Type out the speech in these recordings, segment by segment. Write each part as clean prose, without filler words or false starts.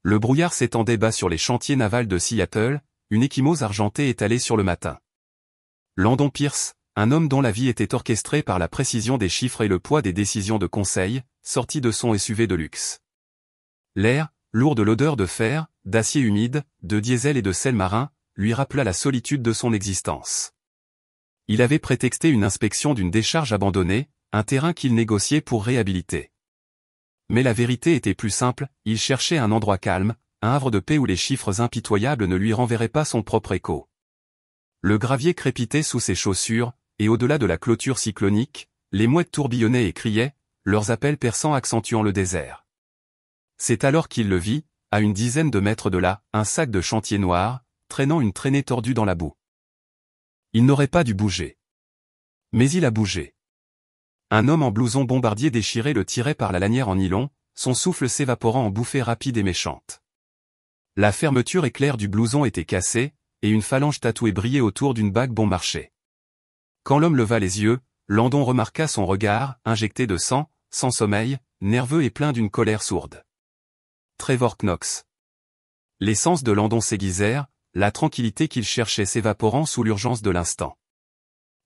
Le brouillard s'étendait bas sur les chantiers navals de Seattle, une échymose argentée étalée sur le matin. Landon Pierce, un homme dont la vie était orchestrée par la précision des chiffres et le poids des décisions de conseil, sortit de son SUV de luxe. L'air, lourd de l'odeur de fer, d'acier humide, de diesel et de sel marin, lui rappela la solitude de son existence. Il avait prétexté une inspection d'une décharge abandonnée, un terrain qu'il négociait pour réhabiliter. Mais la vérité était plus simple, il cherchait un endroit calme, un havre de paix où les chiffres impitoyables ne lui renverraient pas son propre écho. Le gravier crépitait sous ses chaussures, et au-delà de la clôture cyclonique, les mouettes tourbillonnaient et criaient, leurs appels perçants accentuant le désert. C'est alors qu'il le vit, à une dizaine de mètres de là, un sac de chantier noir, traînant une traînée tordue dans la boue. Il n'aurait pas dû bouger. Mais il a bougé. Un homme en blouson bombardier déchiré le tirait par la lanière en nylon, son souffle s'évaporant en bouffées rapides et méchantes. La fermeture éclair du blouson était cassée, et une phalange tatouée brillait autour d'une bague bon marché. Quand l'homme leva les yeux, Landon remarqua son regard, injecté de sang, sans sommeil, nerveux et plein d'une colère sourde. Trevor Knox. Les sens de Landon s'aiguisèrent, la tranquillité qu'il cherchait s'évaporant sous l'urgence de l'instant.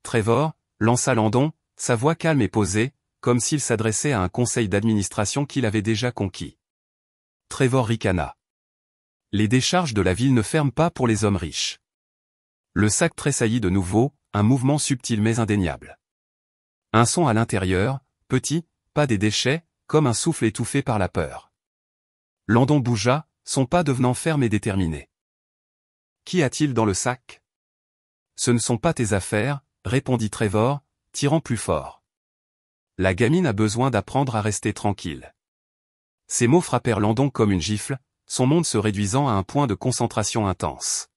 Trevor, lança Landon, sa voix calme et posée, comme s'il s'adressait à un conseil d'administration qu'il avait déjà conquis. Trevor ricana. Les décharges de la ville ne ferment pas pour les hommes riches. Le sac tressaillit de nouveau, un mouvement subtil mais indéniable. Un son à l'intérieur, petit, pas des déchets, comme un souffle étouffé par la peur. Landon bougea, son pas devenant ferme et déterminé. Qu'y a-t-il dans le sac? Ce ne sont pas tes affaires, répondit Trevor, tirant plus fort. La gamine a besoin d'apprendre à rester tranquille. Ces mots frappèrent Landon comme une gifle, son monde se réduisant à un point de concentration intense.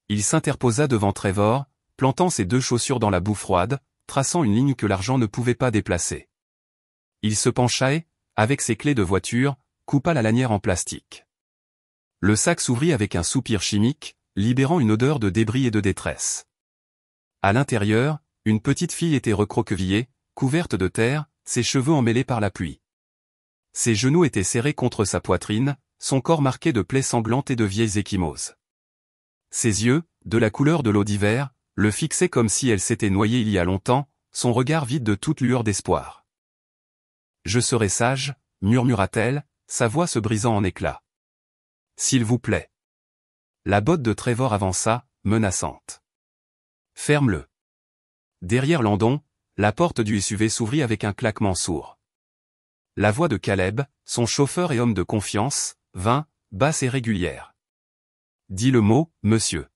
Il s'interposa devant Trevor, plantant ses deux chaussures dans la boue froide, traçant une ligne que l'argent ne pouvait pas déplacer. Il se pencha et, avec ses clés de voiture, coupa la lanière en plastique. Le sac s'ouvrit avec un soupir chimique, libérant une odeur de débris et de détresse. À l'intérieur, une petite fille était recroquevillée, couverte de terre, ses cheveux emmêlés par la pluie. Ses genoux étaient serrés contre sa poitrine, son corps marqué de plaies sanglantes et de vieilles ecchymoses. Ses yeux, de la couleur de l'eau d'hiver, le fixaient comme si elle s'était noyée il y a longtemps, son regard vide de toute lueur d'espoir. « Je serai sage », murmura-t-elle, sa voix se brisant en éclats. « S'il vous plaît. » La botte de Trevor avança, menaçante. « Ferme-le. » Derrière Landon, la porte du SUV s'ouvrit avec un claquement sourd. La voix de Caleb, son chauffeur et homme de confiance, vint, basse et régulière. « Dis le mot, monsieur. »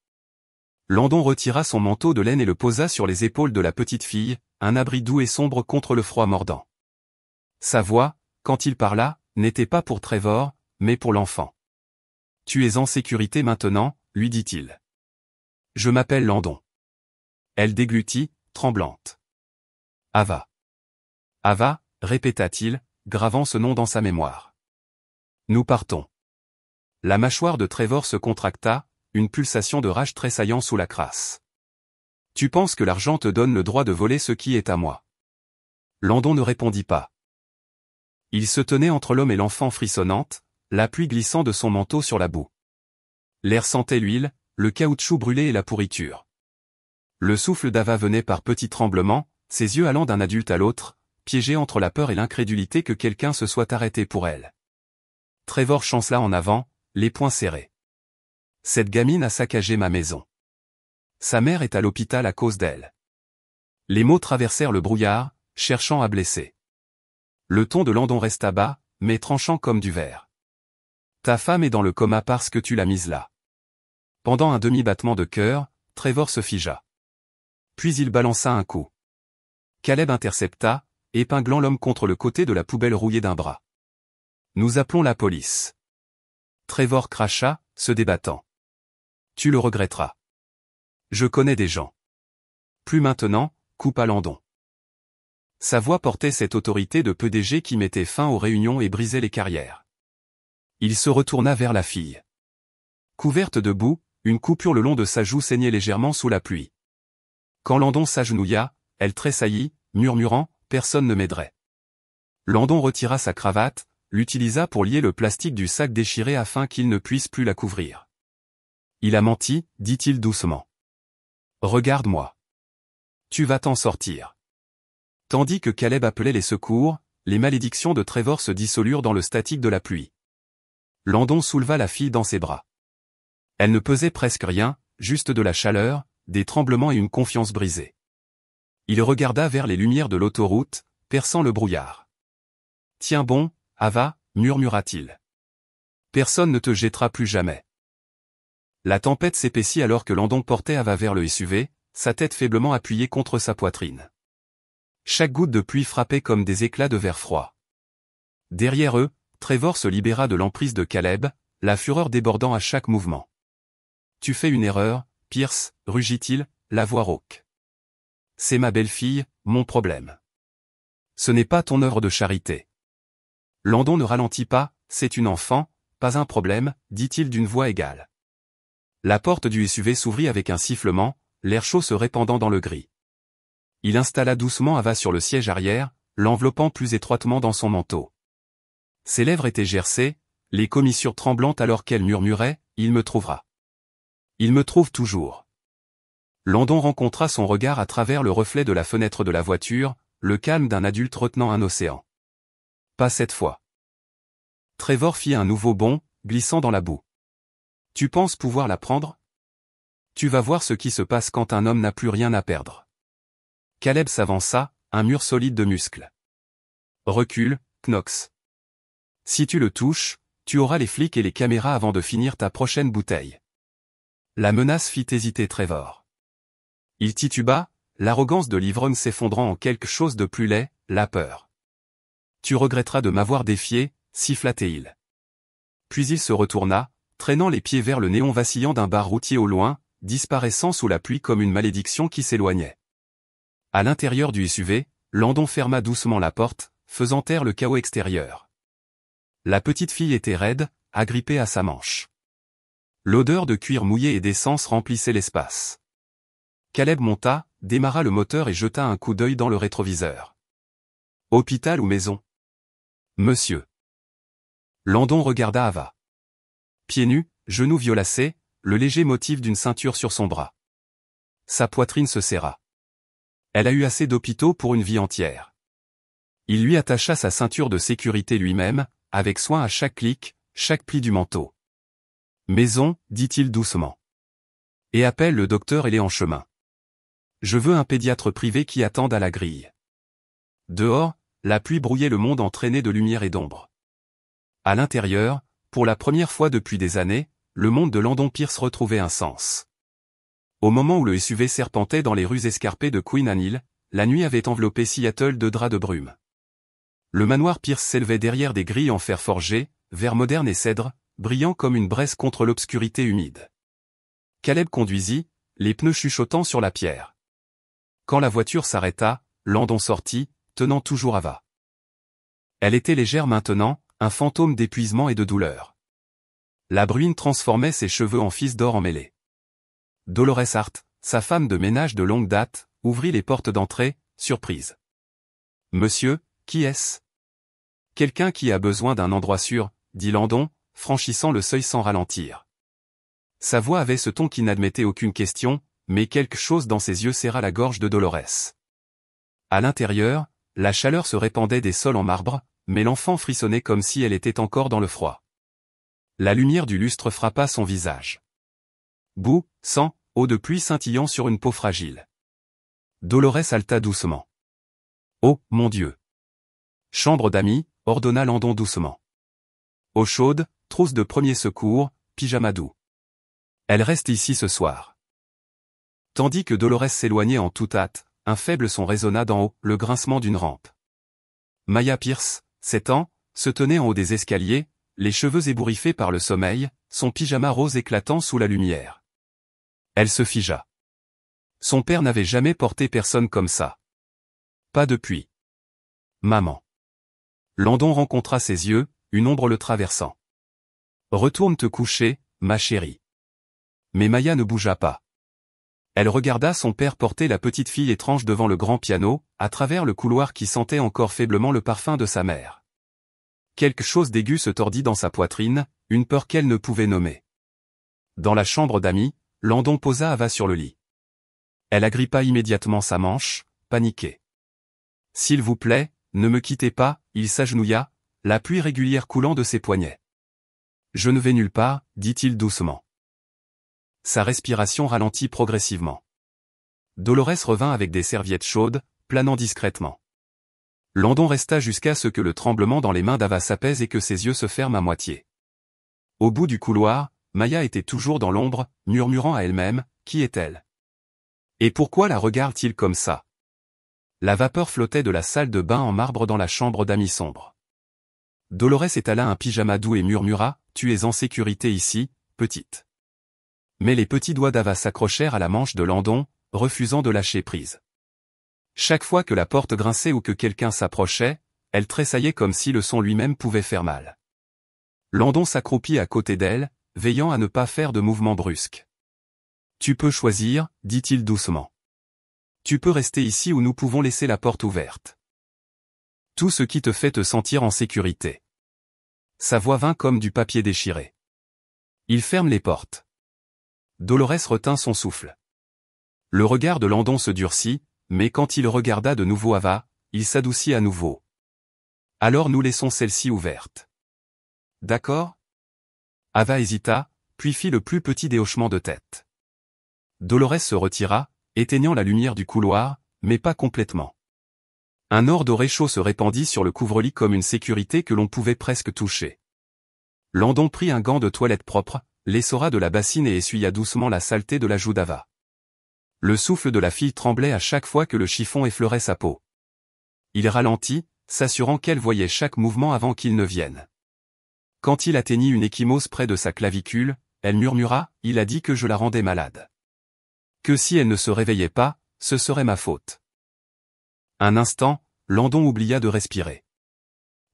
Landon retira son manteau de laine et le posa sur les épaules de la petite fille, un abri doux et sombre contre le froid mordant. Sa voix, quand il parla, n'était pas pour Trevor, mais pour l'enfant. « Tu es en sécurité maintenant, lui dit-il. Je m'appelle Landon. » Elle déglutit, tremblante. « Ava. »« Ava », répéta-t-il, gravant ce nom dans sa mémoire. « Nous partons. » La mâchoire de Trevor se contracta, une pulsation de rage tressaillant sous la crasse. « Tu penses que l'argent te donne le droit de voler ce qui est à moi? » Landon ne répondit pas. Il se tenait entre l'homme et l'enfant frissonnante, la pluie glissant de son manteau sur la boue. L'air sentait l'huile, le caoutchouc brûlé et la pourriture. Le souffle d'Ava venait par petits tremblements, ses yeux allant d'un adulte à l'autre, piégés entre la peur et l'incrédulité que quelqu'un se soit arrêté pour elle. Trevor chancela en avant, les poings serrés. « Cette gamine a saccagé ma maison. Sa mère est à l'hôpital à cause d'elle. » Les mots traversèrent le brouillard, cherchant à blesser. Le ton de Landon resta bas, mais tranchant comme du verre. « Ta femme est dans le coma parce que tu l'as mise là. » Pendant un demi-battement de cœur, Trevor se figea. Puis il balança un coup. Caleb intercepta, épinglant l'homme contre le côté de la poubelle rouillée d'un bras. « Nous appelons la police. » Trevor cracha, se débattant. « Tu le regretteras. Je connais des gens. » « Plus maintenant, » coupa Landon. Sa voix portait cette autorité de PDG qui mettait fin aux réunions et brisait les carrières. Il se retourna vers la fille. Couverte de boue, une coupure le long de sa joue saignait légèrement sous la pluie. Quand Landon s'agenouilla, elle tressaillit, murmurant « Personne ne m'aiderait. » Landon retira sa cravate, l'utilisa pour lier le plastique du sac déchiré afin qu'il ne puisse plus la couvrir. Il a menti, dit-il doucement. Regarde-moi. Tu vas t'en sortir. Tandis que Caleb appelait les secours, les malédictions de Trevor se dissolurent dans le statique de la pluie. Landon souleva la fille dans ses bras. Elle ne pesait presque rien, juste de la chaleur, des tremblements et une confiance brisée. Il regarda vers les lumières de l'autoroute, perçant le brouillard. « Tiens bon, Ava, murmura-t-il. Personne ne te jettera plus jamais. » La tempête s'épaissit alors que Landon portait Ava vers le SUV, sa tête faiblement appuyée contre sa poitrine. Chaque goutte de pluie frappait comme des éclats de verre froid. Derrière eux, Trevor se libéra de l'emprise de Caleb, la fureur débordant à chaque mouvement. « Tu fais une erreur, Pierce, rugit-il, la voix rauque. C'est ma belle-fille, mon problème. Ce n'est pas ton œuvre de charité. Landon ne ralentit pas, c'est une enfant, pas un problème, dit-il d'une voix égale. La porte du SUV s'ouvrit avec un sifflement, l'air chaud se répandant dans le gris. Il installa doucement Ava sur le siège arrière, l'enveloppant plus étroitement dans son manteau. Ses lèvres étaient gercées, les commissures tremblantes alors qu'elle murmurait « Il me trouvera. Il me trouve toujours. » Landon rencontra son regard à travers le reflet de la fenêtre de la voiture, le calme d'un adulte retenant un océan. Pas cette fois. Trevor fit un nouveau bond, glissant dans la boue. Tu penses pouvoir la prendre? Tu vas voir ce qui se passe quand un homme n'a plus rien à perdre. Caleb s'avança, un mur solide de muscles. Recule, Knox. Si tu le touches, tu auras les flics et les caméras avant de finir ta prochaine bouteille. La menace fit hésiter Trevor. Il tituba, l'arrogance de l'ivrogne s'effondrant en quelque chose de plus laid, la peur. Tu regretteras de m'avoir défié, siffla-t-il. Puis il se retourna, traînant les pieds vers le néon vacillant d'un bar routier au loin, disparaissant sous la pluie comme une malédiction qui s'éloignait. À l'intérieur du SUV, Landon ferma doucement la porte, faisant taire le chaos extérieur. La petite fille était raide, agrippée à sa manche. L'odeur de cuir mouillé et d'essence remplissait l'espace. Caleb monta, démarra le moteur et jeta un coup d'œil dans le rétroviseur. Hôpital ou maison? Monsieur. Landon regarda Ava. Pieds nus, genoux violacés, le léger motif d'une ceinture sur son bras. Sa poitrine se serra. Elle a eu assez d'hôpitaux pour une vie entière. Il lui attacha sa ceinture de sécurité lui-même, avec soin à chaque clic, chaque pli du manteau. Maison, dit-il doucement. Et appelle le docteur, elle est en chemin. Je veux un pédiatre privé qui attende à la grille. Dehors, la pluie brouillait le monde entraîné de lumière et d'ombre. À l'intérieur, pour la première fois depuis des années, le monde de Landon Pierce retrouvait un sens. Au moment où le SUV serpentait dans les rues escarpées de Queen Anne, la nuit avait enveloppé Seattle de draps de brume. Le manoir Pierce s'élevait derrière des grilles en fer forgé, verre moderne et cèdre, brillant comme une braise contre l'obscurité humide. Caleb conduisit, les pneus chuchotant sur la pierre. Quand la voiture s'arrêta, Landon sortit, tenant toujours Ava. Elle était légère maintenant, un fantôme d'épuisement et de douleur. La bruine transformait ses cheveux en fils d'or emmêlés. Dolores Hart, sa femme de ménage de longue date, ouvrit les portes d'entrée, surprise. « Monsieur, qui est-ce » ? « Quelqu'un qui a besoin d'un endroit sûr, » dit Landon, franchissant le seuil sans ralentir. Sa voix avait ce ton qui n'admettait aucune question, mais quelque chose dans ses yeux serra la gorge de Dolores. À l'intérieur, la chaleur se répandait des sols en marbre, mais l'enfant frissonnait comme si elle était encore dans le froid. La lumière du lustre frappa son visage. Boue, sang, eau de pluie scintillant sur une peau fragile. Dolores halta doucement. « Oh, mon Dieu !» Chambre d'amis, ordonna Landon doucement. Eau chaude, trousse de premier secours, pyjama doux. Elle reste ici ce soir. Tandis que Dolores s'éloignait en toute hâte, un faible son résonna d'en haut, le grincement d'une rampe. Maya Pierce, 7 ans, se tenait en haut des escaliers, les cheveux ébouriffés par le sommeil, son pyjama rose éclatant sous la lumière. Elle se figea. Son père n'avait jamais porté personne comme ça. Pas depuis. Maman. Landon rencontra ses yeux, une ombre le traversant. Retourne te coucher, ma chérie. Mais Maya ne bougea pas. Elle regarda son père porter la petite fille étrange devant le grand piano, à travers le couloir qui sentait encore faiblement le parfum de sa mère. Quelque chose d'aigu se tordit dans sa poitrine, une peur qu'elle ne pouvait nommer. Dans la chambre d'Amy, Landon posa Ava sur le lit. Elle agrippa immédiatement sa manche, paniquée. « S'il vous plaît, ne me quittez pas », il s'agenouilla, la pluie régulière coulant de ses poignets. « Je ne vais nulle part », dit-il doucement. Sa respiration ralentit progressivement. Dolores revint avec des serviettes chaudes, planant discrètement. Landon resta jusqu'à ce que le tremblement dans les mains d'Ava s'apaise et que ses yeux se ferment à moitié. Au bout du couloir, Maya était toujours dans l'ombre, murmurant à elle-même, « Qui est-elle ? Et pourquoi la regarde-t-il comme ça ?» La vapeur flottait de la salle de bain en marbre dans la chambre d'Amy sombre. Dolores étala un pyjama doux et murmura, « Tu es en sécurité ici, petite. » Mais les petits doigts d'Ava s'accrochèrent à la manche de Landon, refusant de lâcher prise. Chaque fois que la porte grinçait ou que quelqu'un s'approchait, elle tressaillait comme si le son lui-même pouvait faire mal. Landon s'accroupit à côté d'elle, veillant à ne pas faire de mouvements brusques. « Tu peux choisir, » dit-il doucement. « Tu peux rester ici ou nous pouvons laisser la porte ouverte. Tout ce qui te fait te sentir en sécurité. » Sa voix vint comme du papier déchiré. « Il ferme les portes. » Dolores retint son souffle. Le regard de Landon se durcit, mais quand il regarda de nouveau Ava, il s'adoucit à nouveau. « Alors nous laissons celle-ci ouverte. »« D'accord ?» Ava hésita, puis fit le plus petit des hochements de tête. Dolores se retira, éteignant la lumière du couloir, mais pas complètement. Un or doré chaud se répandit sur le couvre-lit comme une sécurité que l'on pouvait presque toucher. Landon prit un gant de toilette propre, l'essora de la bassine et essuya doucement la saleté de la joue d'Ava. Le souffle de la fille tremblait à chaque fois que le chiffon effleurait sa peau. Il ralentit, s'assurant qu'elle voyait chaque mouvement avant qu'il ne vienne. Quand il atteignit une ecchymose près de sa clavicule, elle murmura, « Il a dit que je la rendais malade. Que si elle ne se réveillait pas, ce serait ma faute. » Un instant, Landon oublia de respirer.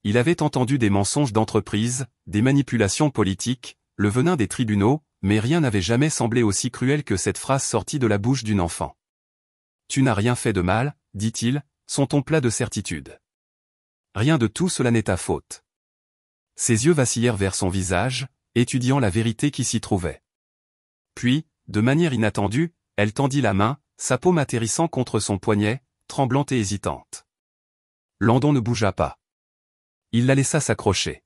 Il avait entendu des mensonges d'entreprise, des manipulations politiques, le venin des tribunaux, mais rien n'avait jamais semblé aussi cruel que cette phrase sortie de la bouche d'une enfant. « Tu n'as rien fait de mal, » dit-il, son ton plat de certitude. « Rien de tout cela n'est ta faute. » Ses yeux vacillèrent vers son visage, étudiant la vérité qui s'y trouvait. Puis, de manière inattendue, elle tendit la main, sa paume atterrissant contre son poignet, tremblante et hésitante. Landon ne bougea pas. Il la laissa s'accrocher.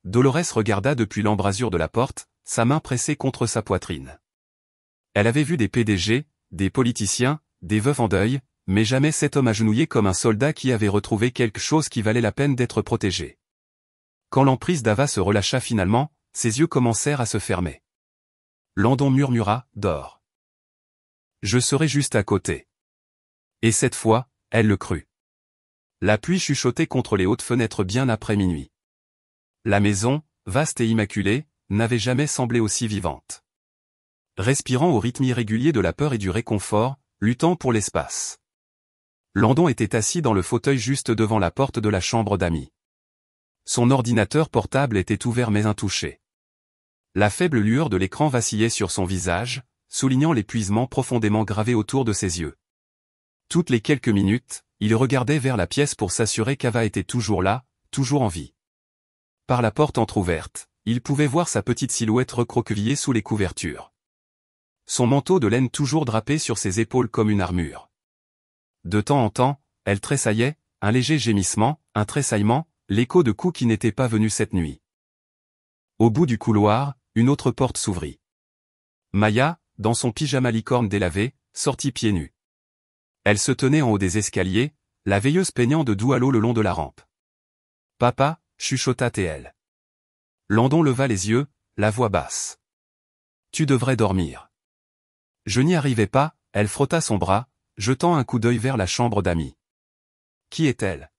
Dolores regarda depuis l'embrasure de la porte, sa main pressée contre sa poitrine. Elle avait vu des PDG, des politiciens, des veufs en deuil, mais jamais cet homme agenouillé comme un soldat qui avait retrouvé quelque chose qui valait la peine d'être protégé. Quand l'emprise d'Ava se relâcha finalement, ses yeux commencèrent à se fermer. Landon murmura, « Dors. Je serai juste à côté. » Et cette fois, elle le crut. La pluie chuchotait contre les hautes fenêtres bien après minuit. La maison, vaste et immaculée, n'avait jamais semblé aussi vivante. Respirant au rythme irrégulier de la peur et du réconfort, luttant pour l'espace. Landon était assis dans le fauteuil juste devant la porte de la chambre d'Amy. Son ordinateur portable était ouvert mais intouché. La faible lueur de l'écran vacillait sur son visage, soulignant l'épuisement profondément gravé autour de ses yeux. Toutes les quelques minutes, il regardait vers la pièce pour s'assurer qu'Ava était toujours là, toujours en vie. Par la porte entr'ouverte, il pouvait voir sa petite silhouette recroquevillée sous les couvertures. Son manteau de laine toujours drapé sur ses épaules comme une armure. De temps en temps, elle tressaillait, un léger gémissement, un tressaillement, l'écho de coups qui n'étaient pas venus cette nuit. Au bout du couloir, une autre porte s'ouvrit. Maya, dans son pyjama licorne délavé, sortit pieds nus. Elle se tenait en haut des escaliers, la veilleuse peignant de doux halo le long de la rampe. « Papa » chuchota TL. Landon leva les yeux, la voix basse. « Tu devrais dormir. » Je n'y arrivais pas, elle frotta son bras, jetant un coup d'œil vers la chambre d'Amy. Qui est-elle?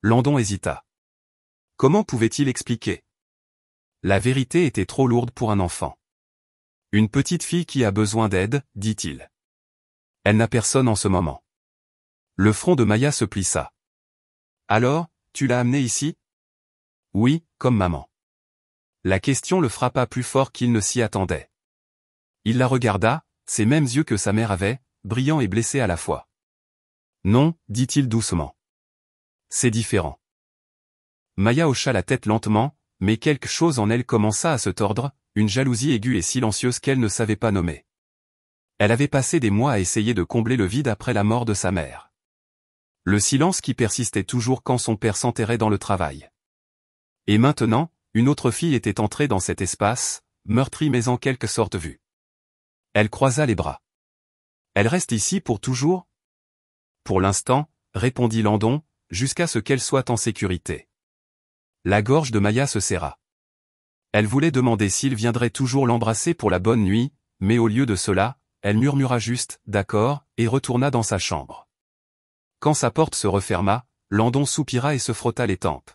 Landon hésita. Comment pouvait-il expliquer? La vérité était trop lourde pour un enfant. Une petite fille qui a besoin d'aide, dit-il. Elle n'a personne en ce moment. Le front de Maya se plissa. Alors, tu l'as amenée ici? Oui, comme maman. La question le frappa plus fort qu'il ne s'y attendait. Il la regarda, ces mêmes yeux que sa mère avait, brillants et blessés à la fois. Non, dit-il doucement. C'est différent. Maya hocha la tête lentement, mais quelque chose en elle commença à se tordre, une jalousie aiguë et silencieuse qu'elle ne savait pas nommer. Elle avait passé des mois à essayer de combler le vide après la mort de sa mère. Le silence qui persistait toujours quand son père s'enterrait dans le travail. Et maintenant, une autre fille était entrée dans cet espace, meurtrie mais en quelque sorte vue. Elle croisa les bras. Elle reste ici pour toujours? Pour l'instant, répondit Landon, jusqu'à ce qu'elle soit en sécurité. La gorge de Maya se serra. Elle voulait demander s'il viendrait toujours l'embrasser pour la bonne nuit, mais au lieu de cela, elle murmura juste « d'accord » et retourna dans sa chambre. Quand sa porte se referma, Landon soupira et se frotta les tempes.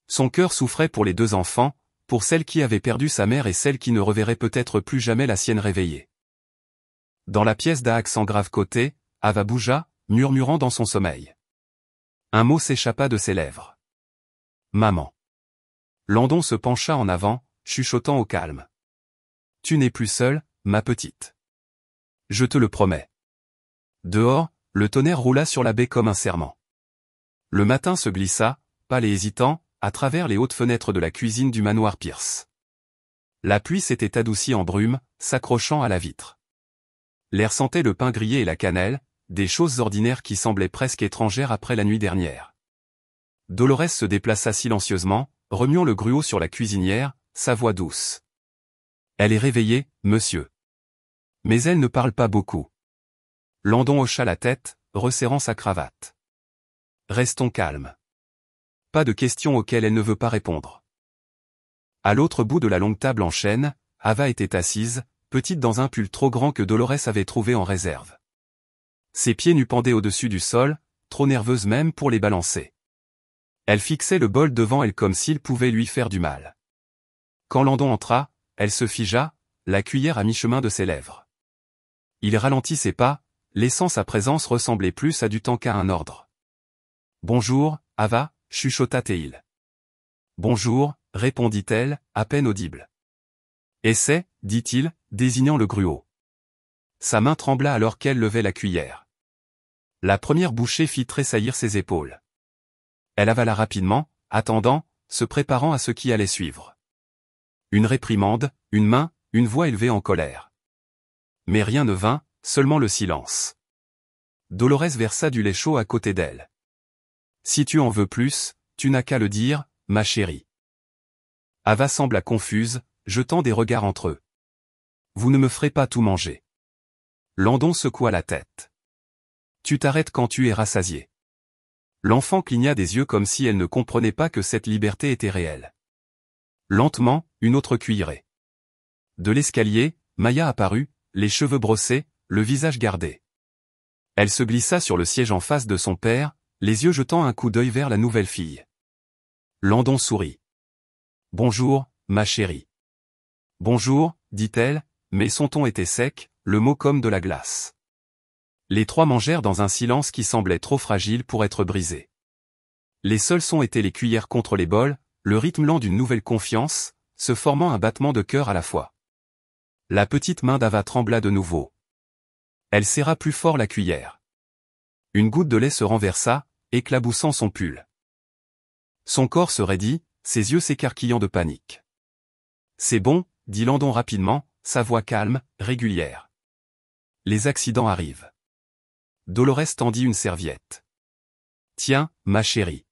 Son cœur souffrait pour les deux enfants, pour celle qui avait perdu sa mère et celle qui ne reverrait peut-être plus jamais la sienne réveillée. Dans la pièce d'Aak sans grave côté, Ava bougea, murmurant dans son sommeil. Un mot s'échappa de ses lèvres. « Maman. » Landon se pencha en avant, chuchotant au calme. « Tu n'es plus seule, ma petite. Je te le promets. » Dehors, le tonnerre roula sur la baie comme un serment. Le matin se glissa, pâle et hésitant, à travers les hautes fenêtres de la cuisine du manoir Pierce. La pluie s'était adoucie en brume, s'accrochant à la vitre. L'air sentait le pain grillé et la cannelle, des choses ordinaires qui semblaient presque étrangères après la nuit dernière. Dolores se déplaça silencieusement, remuant le gruau sur la cuisinière, sa voix douce. « Elle est réveillée, monsieur. Mais elle ne parle pas beaucoup. » Landon hocha la tête, resserrant sa cravate. « Restons calmes. Pas de questions auxquelles elle ne veut pas répondre. » À l'autre bout de la longue table en chêne, Ava était assise, petite dans un pull trop grand que Dolores avait trouvé en réserve. Ses pieds nus pendaient au-dessus du sol, trop nerveuse même pour les balancer. Elle fixait le bol devant elle comme s'il pouvait lui faire du mal. Quand Landon entra, elle se figea, la cuillère à mi-chemin de ses lèvres. Il ralentit ses pas, laissant sa présence ressembler plus à du temps qu'à un ordre. « Bonjour, Ava » chuchota Théil. « Bonjour » répondit-elle, à peine audible. « Essaie » dit-il, désignant le gruau. Sa main trembla alors qu'elle levait la cuillère. La première bouchée fit tressaillir ses épaules. Elle avala rapidement, attendant, se préparant à ce qui allait suivre. Une réprimande, une main, une voix élevée en colère. Mais rien ne vint, seulement le silence. Dolores versa du lait chaud à côté d'elle. « Si tu en veux plus, tu n'as qu'à le dire, ma chérie. » Ava sembla confuse, jetant des regards entre eux. « Vous ne me ferez pas tout manger. » Landon secoua la tête. « Tu t'arrêtes quand tu es rassasié. » L'enfant cligna des yeux comme si elle ne comprenait pas que cette liberté était réelle. Lentement, une autre cuillerée. De l'escalier, Maya apparut, les cheveux brossés, le visage gardé. Elle se glissa sur le siège en face de son père, les yeux jetant un coup d'œil vers la nouvelle fille. Landon sourit. « Bonjour, ma chérie. »« Bonjour » dit-elle, mais son ton était sec, le mot comme de la glace. Les trois mangèrent dans un silence qui semblait trop fragile pour être brisé. Les seuls sons étaient les cuillères contre les bols, le rythme lent d'une nouvelle confiance, se formant un battement de cœur à la fois. La petite main d'Ava trembla de nouveau. Elle serra plus fort la cuillère. Une goutte de lait se renversa, éclaboussant son pull. Son corps se raidit, ses yeux s'écarquillant de panique. « C'est bon » dit Landon rapidement, sa voix calme, régulière. « Les accidents arrivent. » Dolores tendit une serviette. « Tiens, ma chérie. »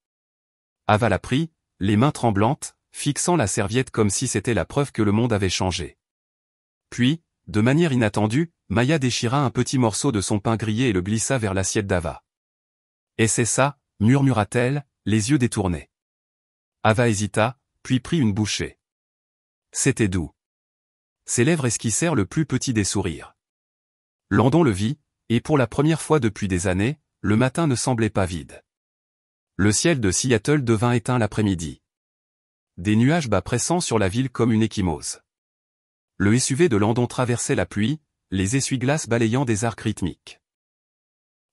Ava la prit, les mains tremblantes, fixant la serviette comme si c'était la preuve que le monde avait changé. Puis, de manière inattendue, Maya déchira un petit morceau de son pain grillé et le glissa vers l'assiette d'Ava. « Et c'est ça » murmura-t-elle, les yeux détournés. Ava hésita, puis prit une bouchée. C'était doux. Ses lèvres esquissèrent le plus petit des sourires. Landon le vit, et pour la première fois depuis des années, le matin ne semblait pas vide. Le ciel de Seattle devint éteint l'après-midi. Des nuages bas pressant sur la ville comme une ecchymose. Le SUV de Landon traversait la pluie, les essuie-glaces balayant des arcs rythmiques.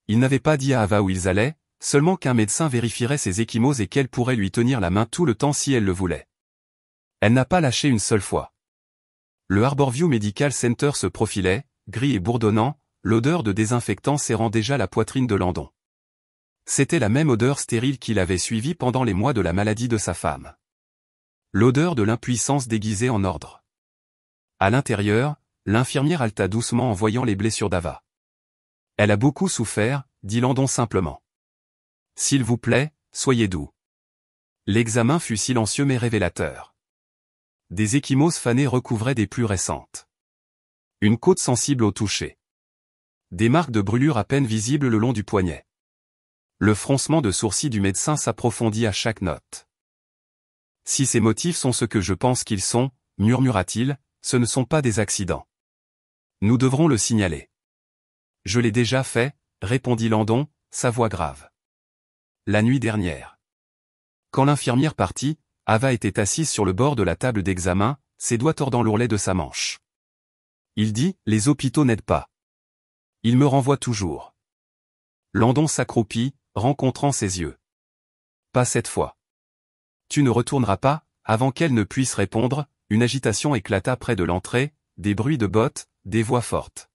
Il n'avait pas dit à Ava où ils allaient, seulement qu'un médecin vérifierait ses ecchymoses et qu'elle pourrait lui tenir la main tout le temps si elle le voulait. Elle n'a pas lâché une seule fois. Le Harborview Medical Center se profilait, gris et bourdonnant, l'odeur de désinfectant serrant déjà la poitrine de Landon. C'était la même odeur stérile qui l'avait suivi pendant les mois de la maladie de sa femme. L'odeur de l'impuissance déguisée en ordre. À l'intérieur, l'infirmière haleta doucement en voyant les blessures d'Ava. Elle a beaucoup souffert, dit Landon simplement. S'il vous plaît, soyez doux. L'examen fut silencieux mais révélateur. Des ecchymoses fanées recouvraient des plaies récentes. Une côte sensible au toucher. Des marques de brûlure à peine visibles le long du poignet. Le froncement de sourcils du médecin s'approfondit à chaque note. Si ces motifs sont ce que je pense qu'ils sont, murmura-t-il, ce ne sont pas des accidents. Nous devrons le signaler. Je l'ai déjà fait, répondit Landon, sa voix grave. La nuit dernière. Quand l'infirmière partit, Ava était assise sur le bord de la table d'examen, ses doigts tordant l'ourlet de sa manche. Il dit, les hôpitaux n'aident pas. Ils me renvoient toujours. Landon s'accroupit, rencontrant ses yeux. Pas cette fois. Tu ne retourneras pas, avant qu'elle ne puisse répondre, une agitation éclata près de l'entrée, des bruits de bottes, des voix fortes.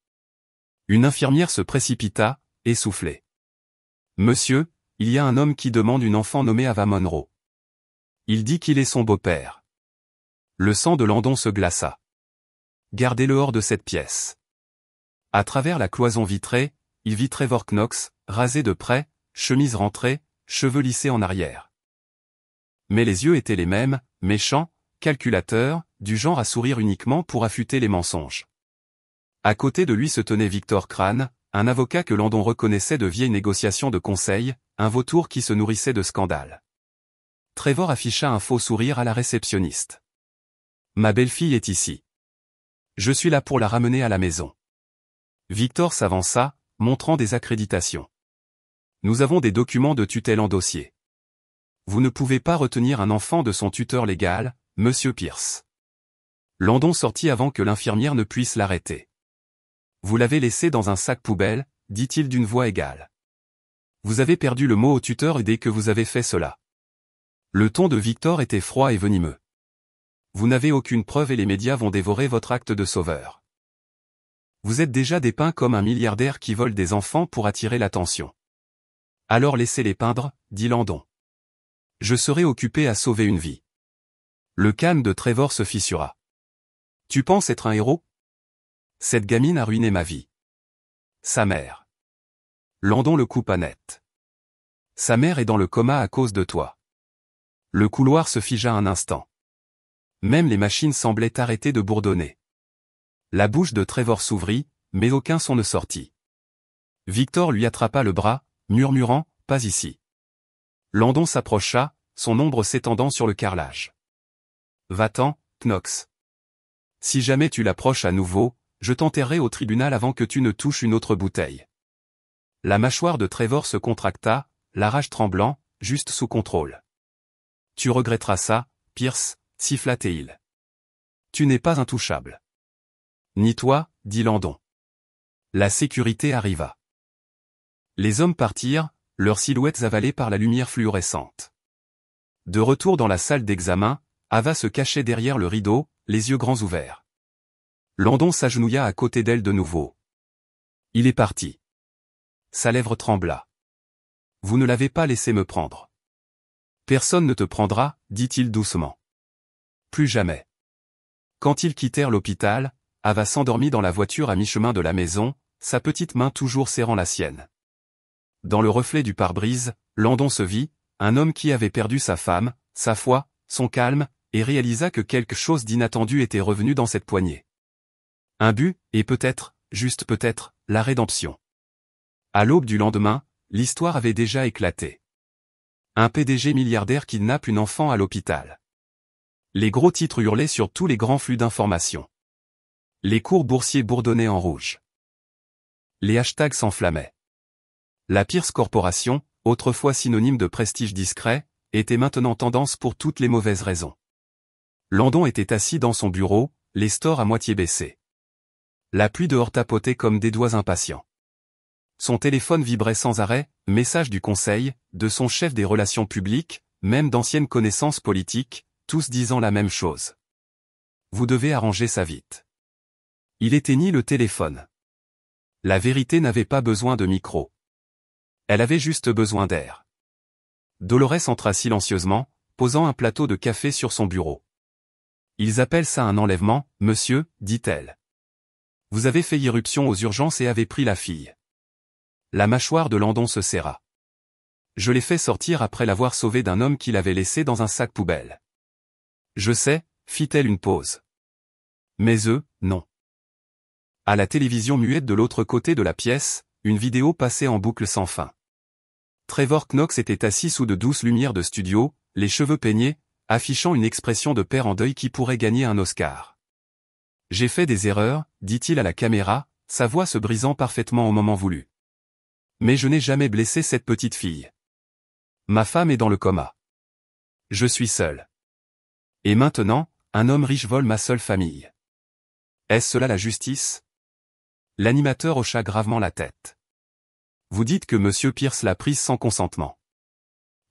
Une infirmière se précipita, essoufflée. Monsieur, il y a un homme qui demande une enfant nommée Ava Monroe. Il dit qu'il est son beau-père. Le sang de Landon se glaça. Gardez-le hors de cette pièce. À travers la cloison vitrée, il vit Trevor Knox, rasé de près, chemise rentrée, cheveux lissés en arrière. Mais les yeux étaient les mêmes, méchants, calculateurs, du genre à sourire uniquement pour affûter les mensonges. À côté de lui se tenait Victor Crane, un avocat que Landon reconnaissait de vieilles négociations de conseil, un vautour qui se nourrissait de scandales. Trevor afficha un faux sourire à la réceptionniste. Ma belle-fille est ici. Je suis là pour la ramener à la maison. Victor s'avança, montrant des accréditations. Nous avons des documents de tutelle en dossier. Vous ne pouvez pas retenir un enfant de son tuteur légal, Monsieur Pierce. Landon sortit avant que l'infirmière ne puisse l'arrêter. Vous l'avez laissé dans un sac poubelle, dit-il d'une voix égale. Vous avez perdu le mot au tuteur dès que vous avez fait cela. Le ton de Victor était froid et venimeux. Vous n'avez aucune preuve et les médias vont dévorer votre acte de sauveur. Vous êtes déjà dépeint comme un milliardaire qui vole des enfants pour attirer l'attention. Alors laissez-les peindre, dit Landon. Je serai occupé à sauver une vie. Le calme de Trevor se fissura. Tu penses être un héros? Cette gamine a ruiné ma vie. Sa mère. Landon le coupa net. Sa mère est dans le coma à cause de toi. Le couloir se figea un instant. Même les machines semblaient arrêter de bourdonner. La bouche de Trevor s'ouvrit, mais aucun son ne sortit. Victor lui attrapa le bras, murmurant, pas ici. Landon s'approcha, son ombre s'étendant sur le carrelage. Va-t'en, Knox. Si jamais tu l'approches à nouveau, je t'enterrerai au tribunal avant que tu ne touches une autre bouteille. La mâchoire de Trevor se contracta, la rage tremblant, juste sous contrôle. Tu regretteras ça, Pierce, siffla-t-il. Tu n'es pas intouchable. Ni toi, dit Landon. La sécurité arriva. Les hommes partirent, leurs silhouettes avalées par la lumière fluorescente. De retour dans la salle d'examen, Ava se cachait derrière le rideau, les yeux grands ouverts. Landon s'agenouilla à côté d'elle de nouveau. Il est parti. Sa lèvre trembla. Vous ne l'avez pas laissé me prendre. Personne ne te prendra, dit-il doucement. Plus jamais. Quand ils quittèrent l'hôpital, Ava s'endormit dans la voiture à mi-chemin de la maison, sa petite main toujours serrant la sienne. Dans le reflet du pare-brise, Landon se vit, un homme qui avait perdu sa femme, sa foi, son calme, et réalisa que quelque chose d'inattendu était revenu dans cette poignée. Un but, et peut-être, juste peut-être, la rédemption. À l'aube du lendemain, l'histoire avait déjà éclaté. Un PDG milliardaire kidnappe une enfant à l'hôpital. Les gros titres hurlaient sur tous les grands flux d'informations. Les cours boursiers bourdonnaient en rouge. Les hashtags s'enflammaient. La Pierce Corporation, autrefois synonyme de prestige discret, était maintenant tendance pour toutes les mauvaises raisons. Landon était assis dans son bureau, les stores à moitié baissés. La pluie dehors tapotait comme des doigts impatients. Son téléphone vibrait sans arrêt, message du conseil, de son chef des relations publiques, même d'anciennes connaissances politiques, tous disant la même chose. Vous devez arranger ça vite. Il éteignit le téléphone. La vérité n'avait pas besoin de micro. Elle avait juste besoin d'air. Dolores entra silencieusement, posant un plateau de café sur son bureau. Ils appellent ça un enlèvement, monsieur, dit-elle. Vous avez fait irruption aux urgences et avez pris la fille. La mâchoire de Landon se serra. Je l'ai fait sortir après l'avoir sauvée d'un homme qui l'avait laissée dans un sac poubelle. Je sais, fit-elle une pause. Mais eux, non. À la télévision muette de l'autre côté de la pièce, une vidéo passait en boucle sans fin. Trevor Knox était assis sous de douces lumières de studio, les cheveux peignés, affichant une expression de père en deuil qui pourrait gagner un Oscar. J'ai fait des erreurs, dit-il à la caméra, sa voix se brisant parfaitement au moment voulu. Mais je n'ai jamais blessé cette petite fille. Ma femme est dans le coma. Je suis seul. Et maintenant, un homme riche vole ma seule famille. Est-ce cela la justice? L'animateur hocha gravement la tête. Vous dites que Monsieur Pierce l'a prise sans consentement.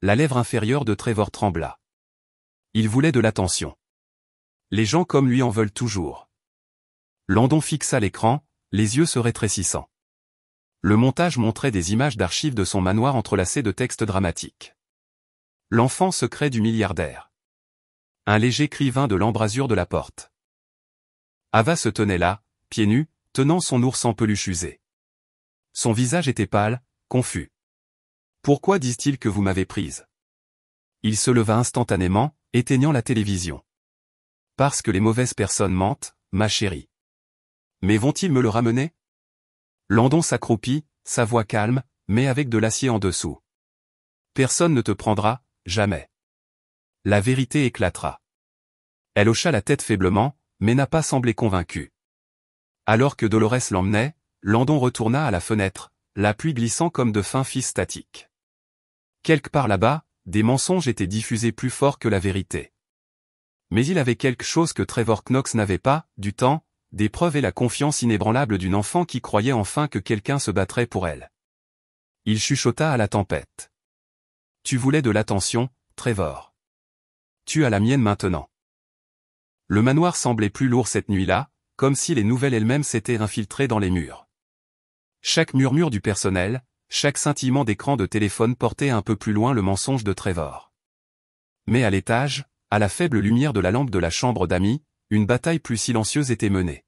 La lèvre inférieure de Trevor trembla. Il voulait de l'attention. Les gens comme lui en veulent toujours. Landon fixa l'écran, les yeux se rétrécissant. Le montage montrait des images d'archives de son manoir entrelacées de textes dramatiques. L'enfant secret du milliardaire. Un léger cri vint de l'embrasure de la porte. Ava se tenait là, pieds nus, tenant son ours en peluche usé. Son visage était pâle, confus. Pourquoi disent-ils que vous m'avez prise? Il se leva instantanément, éteignant la télévision. Parce que les mauvaises personnes mentent, ma chérie. Mais vont-ils me le ramener? Landon s'accroupit, sa voix calme, mais avec de l'acier en dessous. Personne ne te prendra, jamais. La vérité éclatera. Elle hocha la tête faiblement, mais n'a pas semblé convaincue. Alors que Dolores l'emmenait, Landon retourna à la fenêtre, la pluie glissant comme de fins fils statiques. Quelque part là-bas, des mensonges étaient diffusés plus fort que la vérité. Mais il avait quelque chose que Trevor Knox n'avait pas, du temps, des preuves et la confiance inébranlable d'une enfant qui croyait enfin que quelqu'un se battrait pour elle. Il chuchota à la tempête. Tu voulais de l'attention, Trevor. Tu as la mienne maintenant. Le manoir semblait plus lourd cette nuit-là, comme si les nouvelles elles-mêmes s'étaient infiltrées dans les murs. Chaque murmure du personnel, chaque scintillement d'écran de téléphone portait un peu plus loin le mensonge de Trevor. Mais à l'étage, à la faible lumière de la lampe de la chambre d'amis, une bataille plus silencieuse était menée.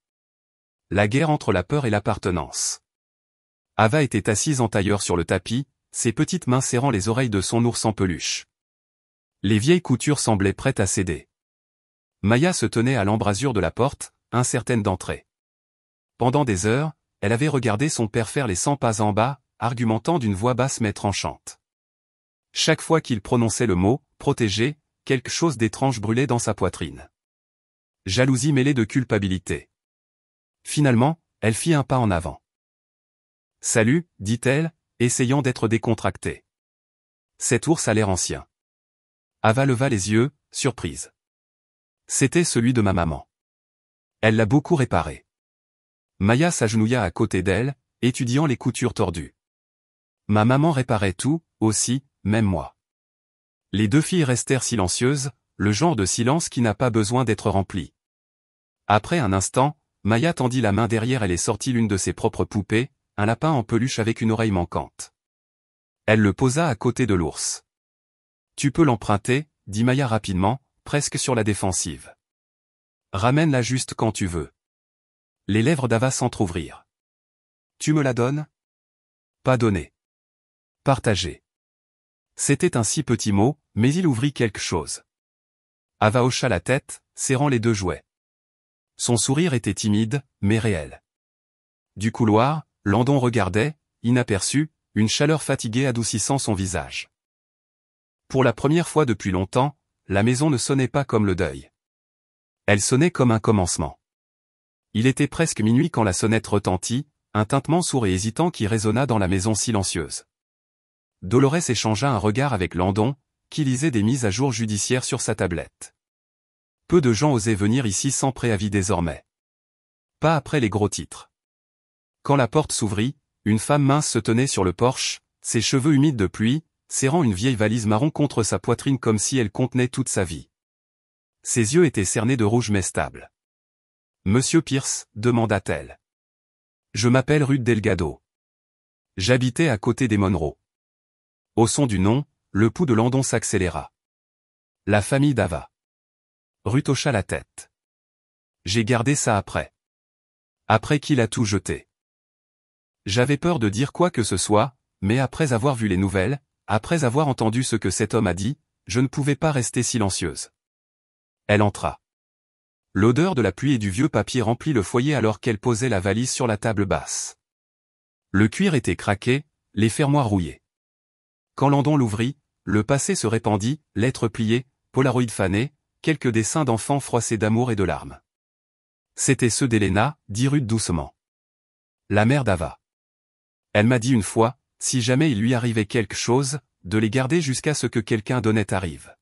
La guerre entre la peur et l'appartenance. Ava était assise en tailleur sur le tapis, ses petites mains serrant les oreilles de son ours en peluche. Les vieilles coutures semblaient prêtes à céder. Maya se tenait à l'embrasure de la porte, incertaine d'entrer. Pendant des heures, elle avait regardé son père faire les 100 pas en bas, argumentant d'une voix basse mais tranchante. Chaque fois qu'il prononçait le mot « protégé », quelque chose d'étrange brûlait dans sa poitrine. Jalousie mêlée de culpabilité. Finalement, elle fit un pas en avant. « Salut », dit-elle, essayant d'être décontractée. Cet ours a l'air ancien. Ava leva les yeux, surprise. C'était celui de ma maman. Elle l'a beaucoup réparé. Maya s'agenouilla à côté d'elle, étudiant les coutures tordues. Ma maman réparait tout, aussi, même moi. Les deux filles restèrent silencieuses, le genre de silence qui n'a pas besoin d'être rempli. Après un instant, Maya tendit la main derrière elle et sortit l'une de ses propres poupées, un lapin en peluche avec une oreille manquante. Elle le posa à côté de l'ours. Tu peux l'emprunter, dit Maya rapidement, presque sur la défensive. Ramène-la juste quand tu veux. Les lèvres d'Ava s'entr'ouvrirent. Tu me la donnes? Pas donné. Partagé. C'était un si petit mot, mais il ouvrit quelque chose. Ava hocha la tête, serrant les deux jouets. Son sourire était timide, mais réel. Du couloir, Landon regardait, inaperçu, une chaleur fatiguée adoucissant son visage. Pour la première fois depuis longtemps, la maison ne sonnait pas comme le deuil. Elle sonnait comme un commencement. Il était presque minuit quand la sonnette retentit, un tintement sourd et hésitant qui résonna dans la maison silencieuse. Dolores échangea un regard avec Landon, qui lisait des mises à jour judiciaires sur sa tablette. Peu de gens osaient venir ici sans préavis désormais. Pas après les gros titres. Quand la porte s'ouvrit, une femme mince se tenait sur le porche, ses cheveux humides de pluie, serrant une vieille valise marron contre sa poitrine comme si elle contenait toute sa vie. Ses yeux étaient cernés de rouge mais stables. « Monsieur Pierce » demanda-t-elle. « Je m'appelle Ruth Delgado. J'habitais à côté des Monroe. Au son du nom, le pouls de Landon s'accéléra. La famille d'Ava. Ruth hocha la tête. J'ai gardé ça après. Après qu'il a tout jeté. J'avais peur de dire quoi que ce soit, mais après avoir vu les nouvelles, après avoir entendu ce que cet homme a dit, je ne pouvais pas rester silencieuse. Elle entra. L'odeur de la pluie et du vieux papier remplit le foyer alors qu'elle posait la valise sur la table basse. Le cuir était craqué, les fermoirs rouillés. Quand Landon l'ouvrit, le passé se répandit, lettres pliées, polaroïdes fanés, quelques dessins d'enfants froissés d'amour et de larmes. C'étaient ceux d'Elena, dit Ruth doucement. La mère d'Ava. Elle m'a dit une fois, si jamais il lui arrivait quelque chose, de les garder jusqu'à ce que quelqu'un d'honnête arrive.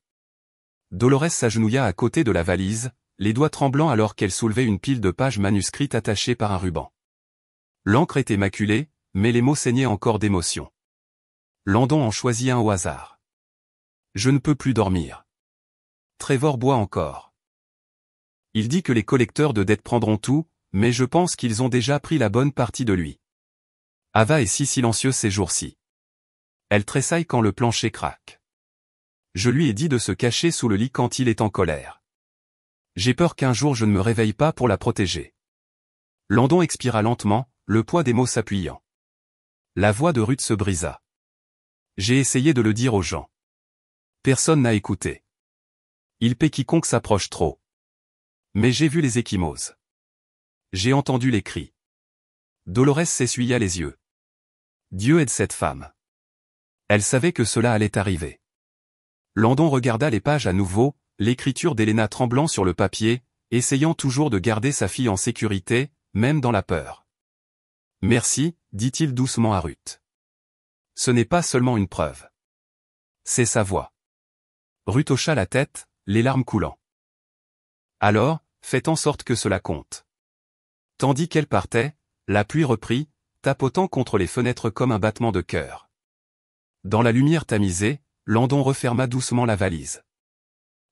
Dolores s'agenouilla à côté de la valise, les doigts tremblants alors qu'elle soulevait une pile de pages manuscrites attachées par un ruban. L'encre était maculée, mais les mots saignaient encore d'émotion. Landon en choisit un au hasard. Je ne peux plus dormir. Trevor boit encore. Il dit que les collecteurs de dettes prendront tout, mais je pense qu'ils ont déjà pris la bonne partie de lui. Ava est si silencieuse ces jours-ci. Elle tressaille quand le plancher craque. Je lui ai dit de se cacher sous le lit quand il est en colère. J'ai peur qu'un jour je ne me réveille pas pour la protéger. Landon expira lentement, le poids des mots s'appuyant. La voix de Ruth se brisa. J'ai essayé de le dire aux gens. Personne n'a écouté. Il paie quiconque s'approche trop. Mais j'ai vu les ecchymoses. J'ai entendu les cris. Dolores s'essuya les yeux. Dieu aide cette femme. Elle savait que cela allait arriver. Landon regarda les pages à nouveau, l'écriture d'Elena tremblant sur le papier, essayant toujours de garder sa fille en sécurité, même dans la peur. Merci, dit-il doucement à Ruth. Ce n'est pas seulement une preuve. C'est sa voix. Ruth hocha la tête, les larmes coulant. Alors, faites en sorte que cela compte. Tandis qu'elle partait, la pluie reprit, tapotant contre les fenêtres comme un battement de cœur. Dans la lumière tamisée, Landon referma doucement la valise.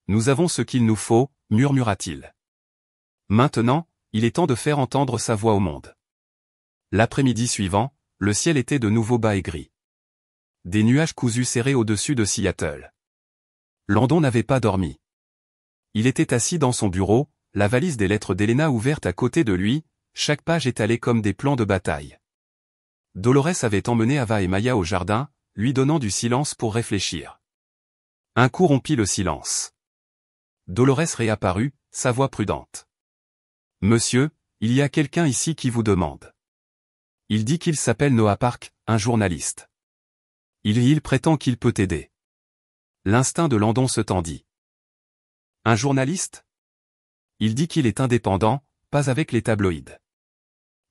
Nous avons ce qu'il nous faut, murmura-t-il. Maintenant, il est temps de faire entendre sa voix au monde. L'après-midi suivant, le ciel était de nouveau bas et gris. Des nuages cousus serrés au-dessus de Seattle. Landon n'avait pas dormi. Il était assis dans son bureau, la valise des lettres d'Elena ouverte à côté de lui, chaque page étalée comme des plans de bataille. Dolores avait emmené Ava et Maya au jardin, lui donnant du silence pour réfléchir. Un coup rompit le silence. Dolores réapparut, sa voix prudente. « Monsieur, il y a quelqu'un ici qui vous demande. Il dit qu'il s'appelle Noah Park, un journaliste. Il prétend qu'il peut t'aider. » L'instinct de Landon se tendit. « Un journaliste ? Il dit qu'il est indépendant, pas avec les tabloïds. »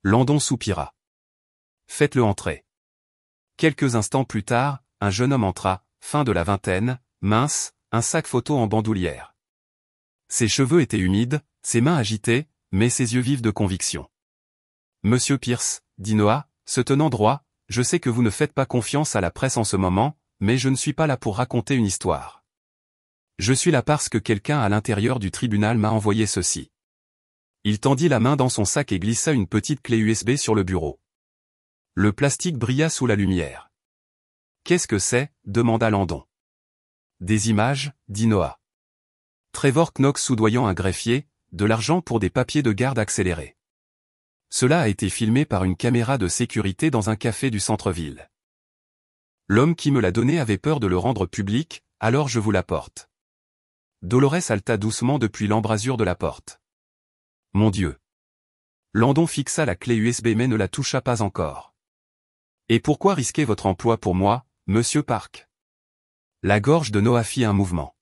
Landon soupira. « Faites-le entrer. » Quelques instants plus tard, un jeune homme entra, fin de la vingtaine, mince, un sac photo en bandoulière. Ses cheveux étaient humides, ses mains agitées, mais ses yeux vifs de conviction. « Monsieur Pierce, » dit Noah, se tenant droit, « je sais que vous ne faites pas confiance à la presse en ce moment, mais je ne suis pas là pour raconter une histoire. Je suis là parce que quelqu'un à l'intérieur du tribunal m'a envoyé ceci. » Il tendit la main dans son sac et glissa une petite clé USB sur le bureau. Le plastique brilla sous la lumière. « Qu'est-ce que c'est » demanda Landon. « Des images, » dit Noah. Trevor Knox soudoyant un greffier, de l'argent pour des papiers de garde accélérés. Cela a été filmé par une caméra de sécurité dans un café du centre-ville. L'homme qui me l'a donné avait peur de le rendre public, alors je vous l'apporte. Dolores halta doucement depuis l'embrasure de la porte. Mon Dieu. Landon fixa la clé USB mais ne la toucha pas encore. Et pourquoi risquer votre emploi pour moi, monsieur Park? La gorge de Noah fit un mouvement.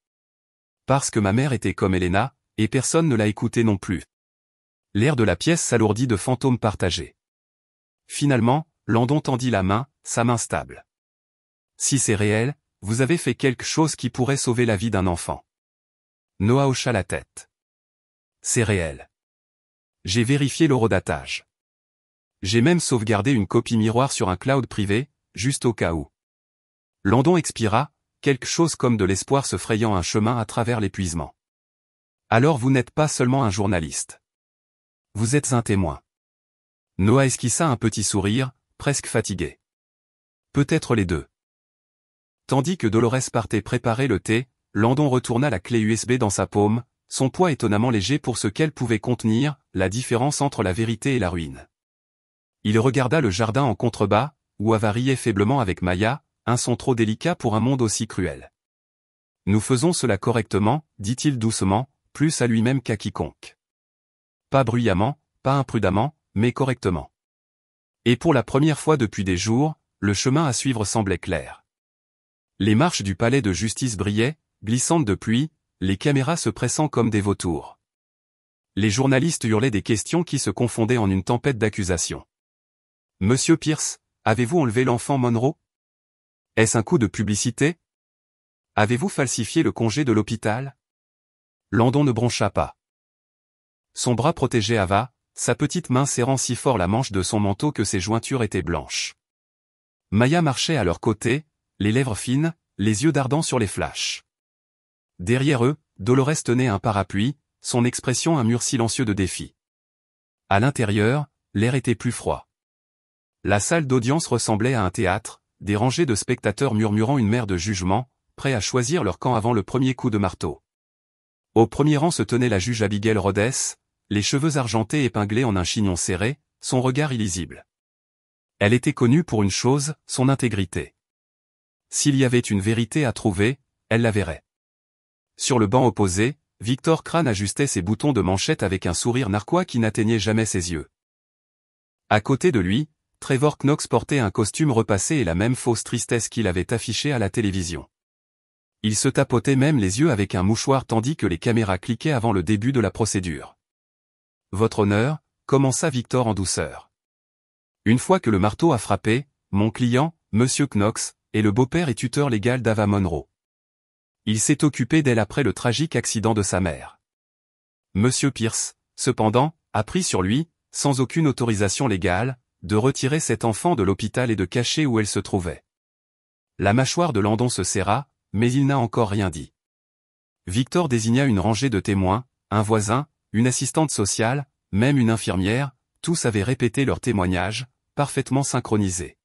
Parce que ma mère était comme Elena, et personne ne l'a écoutée non plus. L'air de la pièce s'alourdit de fantômes partagés. Finalement, Landon tendit la main, sa main stable. Si c'est réel, vous avez fait quelque chose qui pourrait sauver la vie d'un enfant. Noah hocha la tête. C'est réel. J'ai vérifié l'horodatage. J'ai même sauvegardé une copie miroir sur un cloud privé, juste au cas où. Landon expira, quelque chose comme de l'espoir se frayant un chemin à travers l'épuisement. Alors vous n'êtes pas seulement un journaliste. Vous êtes un témoin. Noah esquissa un petit sourire, presque fatigué. Peut-être les deux. Tandis que Dolores partait préparer le thé, Landon retourna la clé USB dans sa paume, son poids étonnamment léger pour ce qu'elle pouvait contenir, la différence entre la vérité et la ruine. Il regarda le jardin en contrebas, où Ava riait faiblement avec Maya, un son trop délicat pour un monde aussi cruel. Nous faisons cela correctement, dit-il doucement, plus à lui-même qu'à quiconque. Pas bruyamment, pas imprudemment, mais correctement. Et pour la première fois depuis des jours, le chemin à suivre semblait clair. Les marches du palais de justice brillaient, glissantes de pluie, les caméras se pressant comme des vautours. Les journalistes hurlaient des questions qui se confondaient en une tempête d'accusations. « Monsieur Pierce, avez-vous enlevé l'enfant Monroe? Est-ce un coup de publicité? Avez-vous falsifié le congé de l'hôpital ?» Landon ne broncha pas. Son bras protégeait Ava, sa petite main serrant si fort la manche de son manteau que ses jointures étaient blanches. Maya marchait à leur côté, les lèvres fines, les yeux dardants sur les flashs. Derrière eux, Dolores tenait un parapluie, son expression un mur silencieux de défi. À l'intérieur, l'air était plus froid. La salle d'audience ressemblait à un théâtre, des rangées de spectateurs murmurant une mer de jugement, prêts à choisir leur camp avant le premier coup de marteau. Au premier rang se tenait la juge Abigail Rhodes, les cheveux argentés épinglés en un chignon serré, son regard illisible. Elle était connue pour une chose, son intégrité. S'il y avait une vérité à trouver, elle la verrait. Sur le banc opposé, Victor Crane ajustait ses boutons de manchette avec un sourire narquois qui n'atteignait jamais ses yeux. À côté de lui, Trevor Knox portait un costume repassé et la même fausse tristesse qu'il avait affichée à la télévision. Il se tapotait même les yeux avec un mouchoir tandis que les caméras cliquaient avant le début de la procédure. « Votre honneur », commença Victor en douceur. Une fois que le marteau a frappé, mon client, Monsieur Knox, est le beau-père et tuteur légal d'Ava Monroe. Il s'est occupé d'elle après le tragique accident de sa mère. Monsieur Pierce, cependant, a pris sur lui, sans aucune autorisation légale, de retirer cet enfant de l'hôpital et de cacher où elle se trouvait. La mâchoire de Landon se serra, mais il n'a encore rien dit. Victor désigna une rangée de témoins, un voisin, une assistante sociale, même une infirmière, tous avaient répété leur témoignage, parfaitement synchronisé.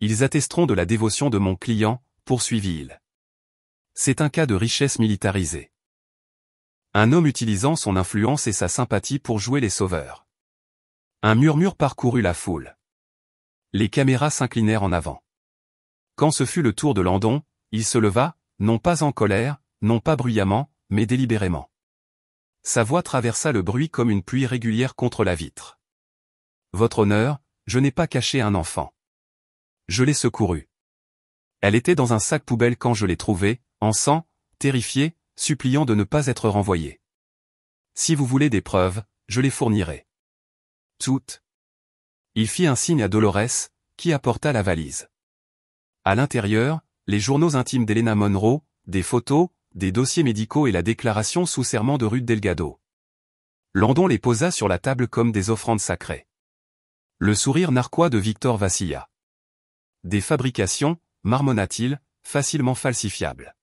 Ils attesteront de la dévotion de mon client, poursuivit-il. C'est un cas de richesse militarisée. Un homme utilisant son influence et sa sympathie pour jouer les sauveurs. Un murmure parcourut la foule. Les caméras s'inclinèrent en avant. Quand ce fut le tour de Landon, il se leva, non pas en colère, non pas bruyamment, mais délibérément. Sa voix traversa le bruit comme une pluie régulière contre la vitre. « Votre honneur, je n'ai pas caché un enfant. Je l'ai secouru. Elle était dans un sac poubelle quand je l'ai trouvée, en sang, terrifiée, suppliant de ne pas être renvoyée. Si vous voulez des preuves, je les fournirai. Toutes. » Il fit un signe à Dolores, qui apporta la valise. À l'intérieur, les journaux intimes d'Helena Monroe, des photos, des dossiers médicaux et la déclaration sous serment de Ruth Delgado. Landon les posa sur la table comme des offrandes sacrées. Le sourire narquois de Victor vacilla. Des fabrications, marmonna-t-il, facilement falsifiables.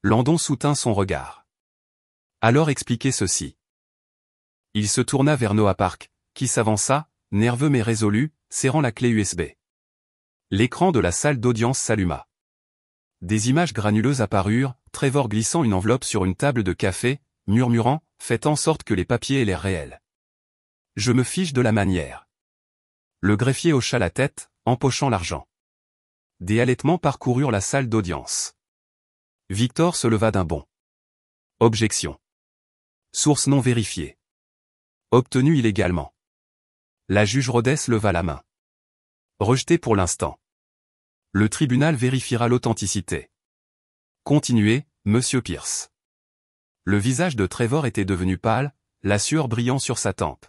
Landon soutint son regard. Alors expliquez ceci. Il se tourna vers Noah Park, qui s'avança, nerveux mais résolu, serrant la clé USB. L'écran de la salle d'audience s'alluma. Des images granuleuses apparurent, Trevor glissant une enveloppe sur une table de café, murmurant, faites en sorte que les papiers aient l'air réels. Je me fiche de la manière. Le greffier hocha la tête, empochant l'argent. Des halètements parcoururent la salle d'audience. Victor se leva d'un bond. Objection. Source non vérifiée. Obtenue illégalement. La juge Rhodes leva la main. Rejeté pour l'instant. Le tribunal vérifiera l'authenticité. Continuez, Monsieur Pierce. Le visage de Trevor était devenu pâle, la sueur brillant sur sa tempe.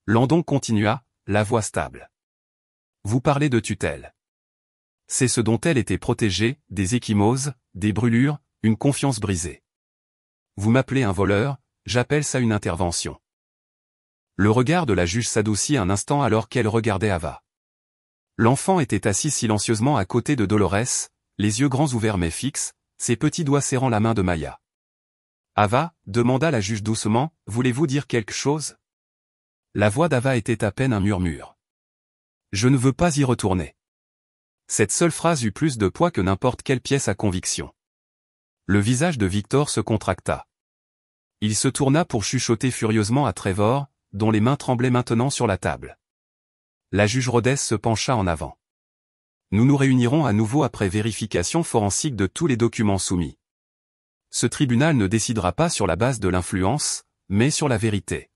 Landon continua, la voix stable. Vous parlez de tutelle. C'est ce dont elle était protégée, des ecchymoses, des brûlures, une confiance brisée. Vous m'appelez un voleur, j'appelle ça une intervention. Le regard de la juge s'adoucit un instant alors qu'elle regardait Ava. L'enfant était assis silencieusement à côté de Dolores, les yeux grands ouverts mais fixes, ses petits doigts serrant la main de Maya. Ava, demanda la juge doucement, voulez-vous dire quelque chose? La voix d'Ava était à peine un murmure. Je ne veux pas y retourner. Cette seule phrase eut plus de poids que n'importe quelle pièce à conviction. Le visage de Victor se contracta. Il se tourna pour chuchoter furieusement à Trevor, dont les mains tremblaient maintenant sur la table. La juge Rhodes se pencha en avant. Nous nous réunirons à nouveau après vérification forensique de tous les documents soumis. Ce tribunal ne décidera pas sur la base de l'influence, mais sur la vérité.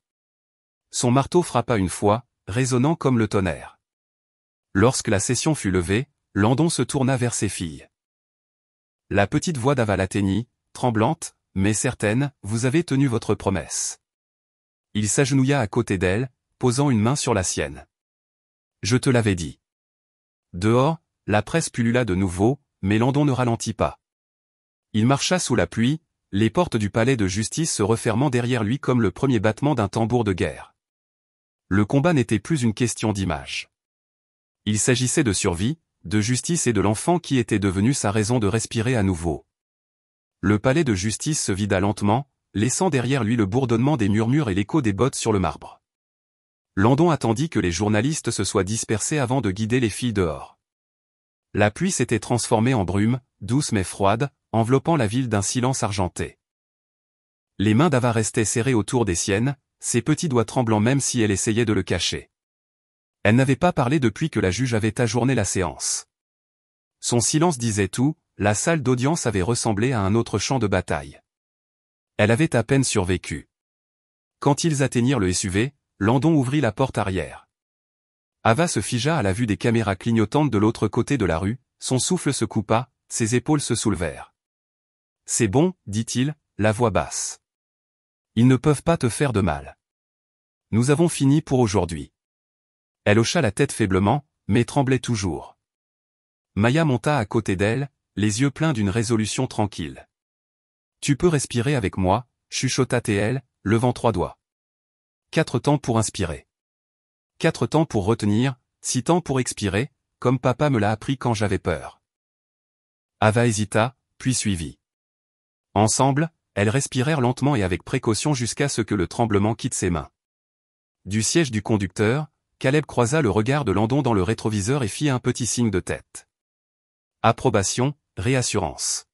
Son marteau frappa une fois, résonnant comme le tonnerre. Lorsque la session fut levée, Landon se tourna vers ses filles. La petite voix d'Ava l'atteignit, tremblante, mais certaine, vous avez tenu votre promesse. Il s'agenouilla à côté d'elle, posant une main sur la sienne. Je te l'avais dit. Dehors, la presse pullula de nouveau, mais Landon ne ralentit pas. Il marcha sous la pluie, les portes du palais de justice se refermant derrière lui comme le premier battement d'un tambour de guerre. Le combat n'était plus une question d'image. Il s'agissait de survie, de justice et de l'enfant qui était devenu sa raison de respirer à nouveau. Le palais de justice se vida lentement, laissant derrière lui le bourdonnement des murmures et l'écho des bottes sur le marbre. Landon attendit que les journalistes se soient dispersés avant de guider les filles dehors. La pluie s'était transformée en brume, douce mais froide, enveloppant la ville d'un silence argenté. Les mains d'Ava restaient serrées autour des siennes, ses petits doigts tremblants même si elle essayait de le cacher. Elle n'avait pas parlé depuis que la juge avait ajourné la séance. Son silence disait tout, la salle d'audience avait ressemblé à un autre champ de bataille. Elle avait à peine survécu. Quand ils atteignirent le SUV, Landon ouvrit la porte arrière. Ava se figea à la vue des caméras clignotantes de l'autre côté de la rue, son souffle se coupa, ses épaules se soulevèrent. « C'est bon, dit-il, la voix basse. Ils ne peuvent pas te faire de mal. Nous avons fini pour aujourd'hui. » Elle hocha la tête faiblement, mais tremblait toujours. Maya monta à côté d'elle, les yeux pleins d'une résolution tranquille. « Tu peux respirer avec moi, chuchota-t-elle, levant 3 doigts. 4 temps pour inspirer. 4 temps pour retenir, 6 temps pour expirer, comme papa me l'a appris quand j'avais peur. Ava hésita, puis suivit. Ensemble, elles respirèrent lentement et avec précaution jusqu'à ce que le tremblement quitte ses mains. Du siège du conducteur, Caleb croisa le regard de Landon dans le rétroviseur et fit un petit signe de tête. Approbation, réassurance.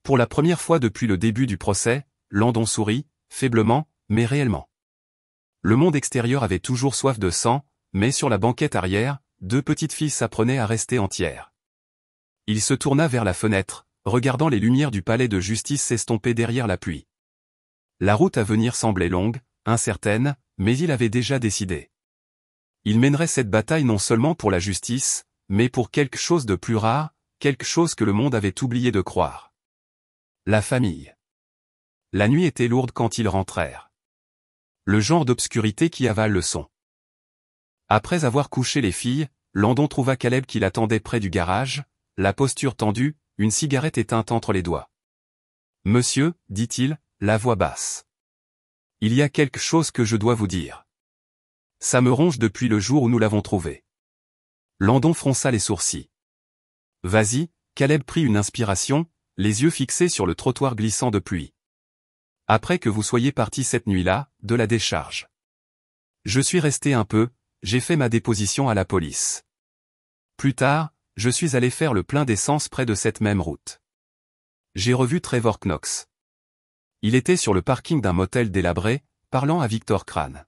Pour la première fois depuis le début du procès, Landon sourit, faiblement, mais réellement. Le monde extérieur avait toujours soif de sang, mais sur la banquette arrière, 2 petites filles s'apprenaient à rester entières. Il se tourna vers la fenêtre, regardant les lumières du palais de justice s'estomper derrière la pluie. La route à venir semblait longue, incertaine, mais il avait déjà décidé. Il mènerait cette bataille non seulement pour la justice, mais pour quelque chose de plus rare, quelque chose que le monde avait oublié de croire. La famille. La nuit était lourde quand ils rentrèrent. Le genre d'obscurité qui avale le son. Après avoir couché les filles, Landon trouva Caleb qui l'attendait près du garage, la posture tendue, une cigarette éteinte entre les doigts. « Monsieur, dit-il, la voix basse. Il y a quelque chose que je dois vous dire. Ça me ronge depuis le jour où nous l'avons trouvé. » Landon fronça les sourcils. « Vas-y », Caleb prit une inspiration, les yeux fixés sur le trottoir glissant de pluie. « Après que vous soyez parti cette nuit-là, de la décharge. Je suis resté un peu, j'ai fait ma déposition à la police. Plus tard, je suis allé faire le plein d'essence près de cette même route. J'ai revu Trevor Knox. Il était sur le parking d'un motel délabré, parlant à Victor Crane. »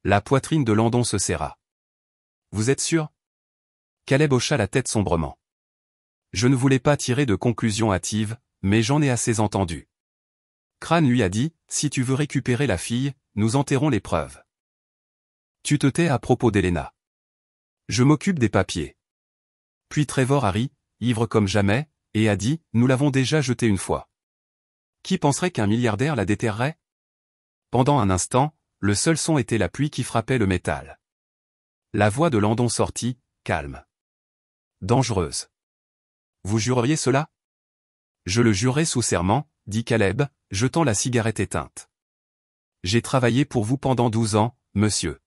La poitrine de Landon se serra. « Vous êtes sûr ?» Caleb hocha la tête sombrement. « Je ne voulais pas tirer de conclusions hâtives, mais j'en ai assez entendu. Crane lui a dit, si tu veux récupérer la fille, nous enterrons les preuves. Tu te tais à propos d'Elena. Je m'occupe des papiers. » Puis Trevor a ri, ivre comme jamais, et a dit, nous l'avons déjà jetée une fois. Qui penserait qu'un milliardaire la déterrerait? Pendant un instant, le seul son était la pluie qui frappait le métal. La voix de Landon sortit, calme. Dangereuse. Vous jureriez cela? Je le jurerai sous serment, dit Caleb, jetant la cigarette éteinte. J'ai travaillé pour vous pendant 12 ans, monsieur.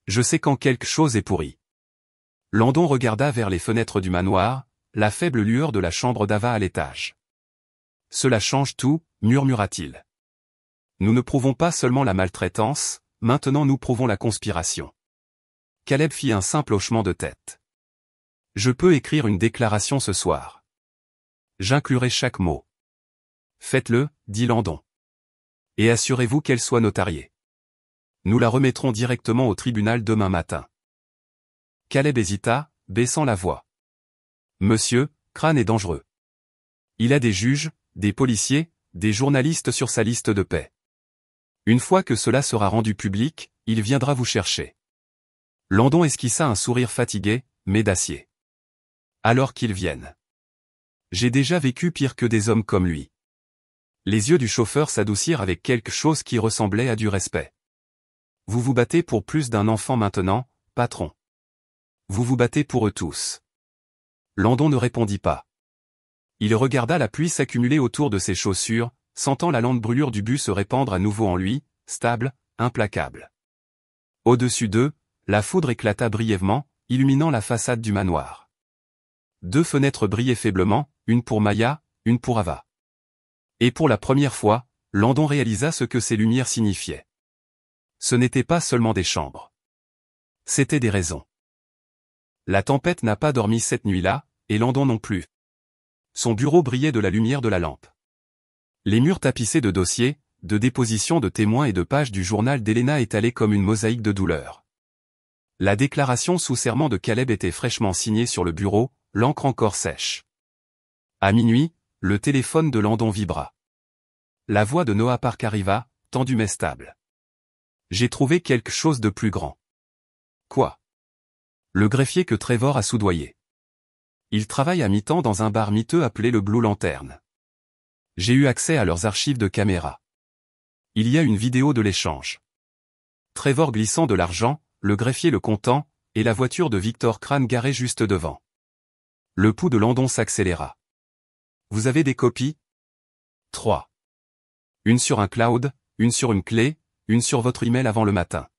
Je sais quand quelque chose est pourri. Landon regarda vers les fenêtres du manoir, la faible lueur de la chambre d'Ava à l'étage. Cela change tout, murmura-t-il. Nous ne prouvons pas seulement la maltraitance, maintenant nous prouvons la conspiration. Caleb fit un simple hochement de tête. Je peux écrire une déclaration ce soir. J'inclurai chaque mot. Faites-le, dit Landon. Et assurez-vous qu'elle soit notariée. Nous la remettrons directement au tribunal demain matin. Caleb hésita, baissant la voix. Monsieur, Crane est dangereux. Il a des juges, des policiers, des journalistes sur sa liste de paix. Une fois que cela sera rendu public, il viendra vous chercher. Landon esquissa un sourire fatigué, mais d'acier. Alors qu'il vienne. J'ai déjà vécu pire que des hommes comme lui. Les yeux du chauffeur s'adoucirent avec quelque chose qui ressemblait à du respect. Vous vous battez pour plus d'un enfant maintenant, patron. Vous vous battez pour eux tous. Landon ne répondit pas. Il regarda la pluie s'accumuler autour de ses chaussures, sentant la lente brûlure du but se répandre à nouveau en lui, stable, implacable. Au-dessus d'eux, la foudre éclata brièvement, illuminant la façade du manoir. 2 fenêtres brillaient faiblement, une pour Maya, une pour Ava. Et pour la première fois, Landon réalisa ce que ces lumières signifiaient. Ce n'étaient pas seulement des chambres. C'étaient des raisons. La tempête n'a pas dormi cette nuit-là, et Landon non plus. Son bureau brillait de la lumière de la lampe. Les murs tapissés de dossiers, de dépositions de témoins et de pages du journal d'Helena étalées comme une mosaïque de douleur. La déclaration sous serment de Caleb était fraîchement signée sur le bureau, l'encre encore sèche. À minuit, le téléphone de Landon vibra. La voix de Noah Park arriva, tendue mais stable. J'ai trouvé quelque chose de plus grand. Quoi? Le greffier que Trevor a soudoyé. Il travaille à mi-temps dans un bar miteux appelé le Blue Lantern. J'ai eu accès à leurs archives de caméras. Il y a une vidéo de l'échange. Trevor glissant de l'argent, le greffier le comptant, et la voiture de Victor Crane garée juste devant. Le pouls de Landon s'accéléra. Vous avez des copies? 3. Une sur un cloud, une sur une clé, une sur votre email avant le matin.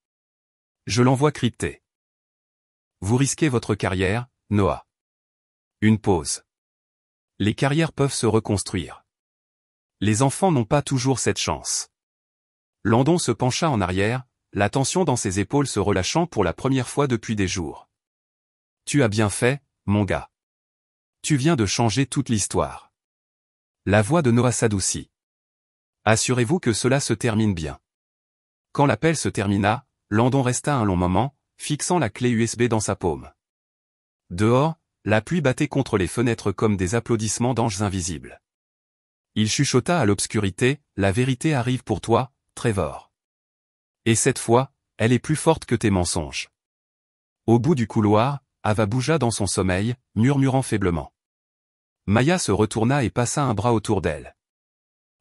Je l'envoie crypté. Vous risquez votre carrière, Noah. Une pause. Les carrières peuvent se reconstruire. Les enfants n'ont pas toujours cette chance. Landon se pencha en arrière, la tension dans ses épaules se relâchant pour la première fois depuis des jours. Tu as bien fait, mon gars. Tu viens de changer toute l'histoire. La voix de Noah s'adoucit. Assurez-vous que cela se termine bien. Quand l'appel se termina, Landon resta un long moment, fixant la clé USB dans sa paume. Dehors, la pluie battait contre les fenêtres comme des applaudissements d'anges invisibles. Il chuchota à l'obscurité, la vérité arrive pour toi, Trevor. Et cette fois, elle est plus forte que tes mensonges. Au bout du couloir, Ava bougea dans son sommeil, murmurant faiblement. Maya se retourna et passa un bras autour d'elle.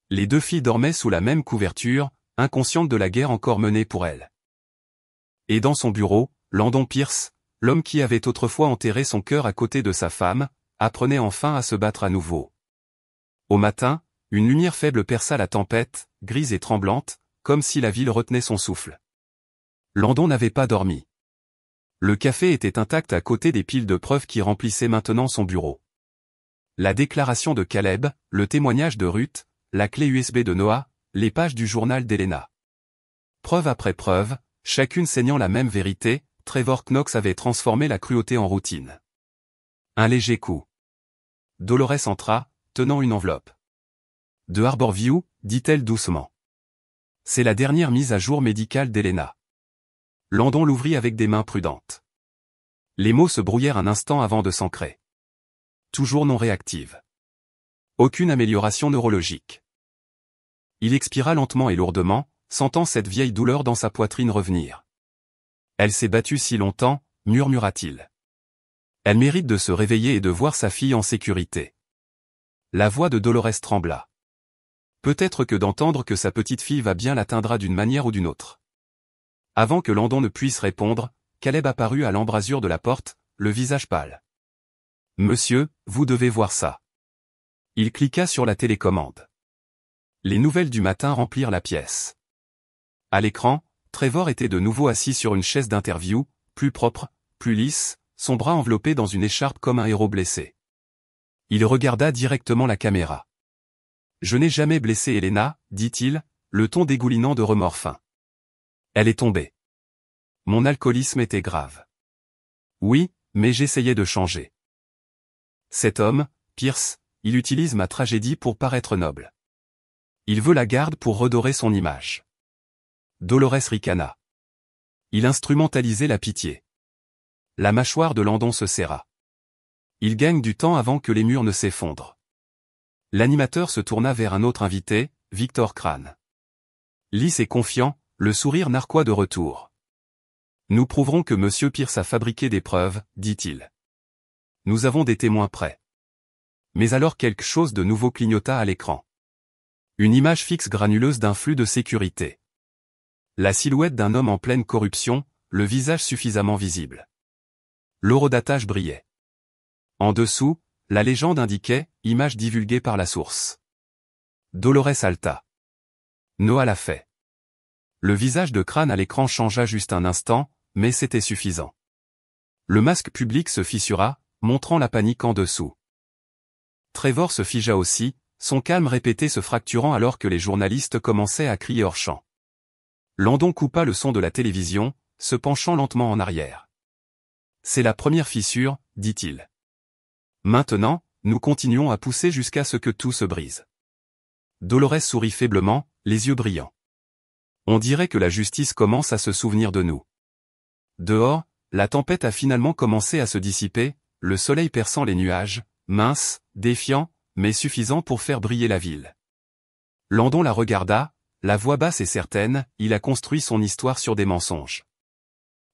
Les 2 filles dormaient sous la même couverture, inconscientes de la guerre encore menée pour elles. Et dans son bureau, Landon Pierce, l'homme qui avait autrefois enterré son cœur à côté de sa femme, apprenait enfin à se battre à nouveau. Au matin, une lumière faible perça la tempête, grise et tremblante, comme si la ville retenait son souffle. Landon n'avait pas dormi. Le café était intact à côté des piles de preuves qui remplissaient maintenant son bureau. La déclaration de Caleb, le témoignage de Ruth, la clé USB de Noah, les pages du journal d'Helena. Preuve après preuve, chacune saignant la même vérité, Trevor Knox avait transformé la cruauté en routine. Un léger coup. Dolores entra, tenant une enveloppe. De Harborview, dit-elle doucement. C'est la dernière mise à jour médicale d'Helena. Landon l'ouvrit avec des mains prudentes. Les mots se brouillèrent un instant avant de s'ancrer. Toujours non réactive. Aucune amélioration neurologique. Il expira lentement et lourdement, sentant cette vieille douleur dans sa poitrine revenir. Elle s'est battue si longtemps, murmura-t-il. Elle mérite de se réveiller et de voir sa fille en sécurité. La voix de Dolores trembla. Peut-être que d'entendre que sa petite fille va bien l'atteindra d'une manière ou d'une autre. Avant que Landon ne puisse répondre, Caleb apparut à l'embrasure de la porte, le visage pâle. « Monsieur, vous devez voir ça. » Il cliqua sur la télécommande. Les nouvelles du matin remplirent la pièce. À l'écran, Trevor était de nouveau assis sur une chaise d'interview, plus propre, plus lisse, son bras enveloppé dans une écharpe comme un héros blessé. Il regarda directement la caméra. « Je n'ai jamais blessé Helena, dit-il, le ton dégoulinant de remords fin. Elle est tombée. Mon alcoolisme était grave. Oui, mais j'essayais de changer. Cet homme, Pierce, il utilise ma tragédie pour paraître noble. Il veut la garde pour redorer son image. Dolores ricana. Il instrumentalisait la pitié. La mâchoire de Landon se serra. Il gagne du temps avant que les murs ne s'effondrent. L'animateur se tourna vers un autre invité, Victor Crane. Lisse et confiant, le sourire narquois de retour. Nous prouverons que Monsieur Pierce a fabriqué des preuves, dit-il. Nous avons des témoins prêts. Mais alors quelque chose de nouveau clignota à l'écran. Une image fixe granuleuse d'un flux de sécurité. La silhouette d'un homme en pleine corruption, le visage suffisamment visible. L'horodatage brillait. En dessous, la légende indiquait, image divulguée par la source. Dolores Alta. Noah l'a fait. Le visage de Crane à l'écran changea juste un instant, mais c'était suffisant. Le masque public se fissura, montrant la panique en dessous. Trevor se figea aussi, son calme répété se fracturant alors que les journalistes commençaient à crier hors champ. Landon coupa le son de la télévision, se penchant lentement en arrière. C'est la première fissure, dit-il. Maintenant, nous continuons à pousser jusqu'à ce que tout se brise. Dolores sourit faiblement, les yeux brillants. On dirait que la justice commence à se souvenir de nous. Dehors, la tempête a finalement commencé à se dissiper, le soleil perçant les nuages, mince, défiant, mais suffisant pour faire briller la ville. Landon la regarda, la voix basse et certaine, il a construit son histoire sur des mensonges.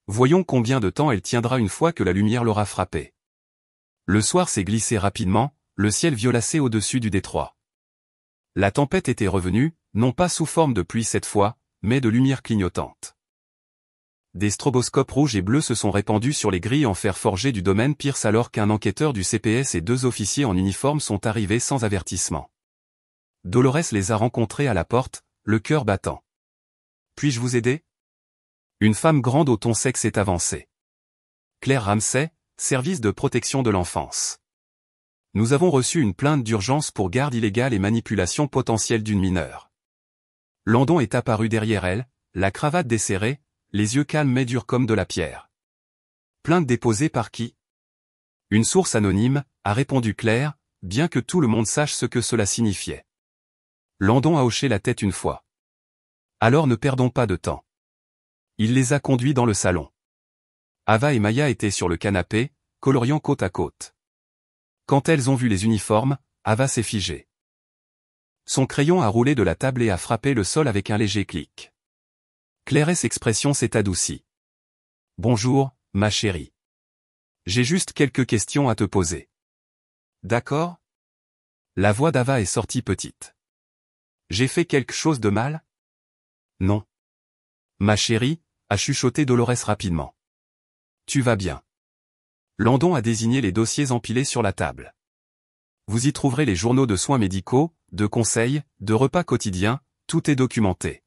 Voyons combien de temps elle tiendra une fois que la lumière l'aura frappée. Le soir s'est glissé rapidement, le ciel violacé au-dessus du détroit. La tempête était revenue, non pas sous forme de pluie cette fois, mais de lumière clignotante. Des stroboscopes rouges et bleus se sont répandus sur les grilles en fer forgé du domaine Pierce alors qu'un enquêteur du CPS et 2 officiers en uniforme sont arrivés sans avertissement. Dolores les a rencontrés à la porte, le cœur battant. « Puis-je vous aider ?» Une femme grande au ton sec s'est avancée. Claire Ramsay, service de protection de l'enfance. Nous avons reçu une plainte d'urgence pour garde illégale et manipulation potentielle d'une mineure. Landon est apparu derrière elle, la cravate desserrée, les yeux calmes mais durs comme de la pierre. Plainte déposée par qui? Une source anonyme, a répondu Claire, bien que tout le monde sache ce que cela signifiait. Landon a hoché la tête une fois. Alors ne perdons pas de temps. Il les a conduits dans le salon. Ava et Maya étaient sur le canapé, coloriant côte à côte. Quand elles ont vu les uniformes, Ava s'est figée. Son crayon a roulé de la table et a frappé le sol avec un léger clic. Claire's expression s'est adoucie. « Bonjour, ma chérie. J'ai juste quelques questions à te poser. »« D'accord ?» La voix d'Ava est sortie petite. « J'ai fait quelque chose de mal ?»« Non. »« Ma chérie, » a chuchoté Dolores rapidement. « Tu vas bien. » Landon a désigné les dossiers empilés sur la table. Vous y trouverez les journaux de soins médicaux, de conseils, de repas quotidiens, tout est documenté.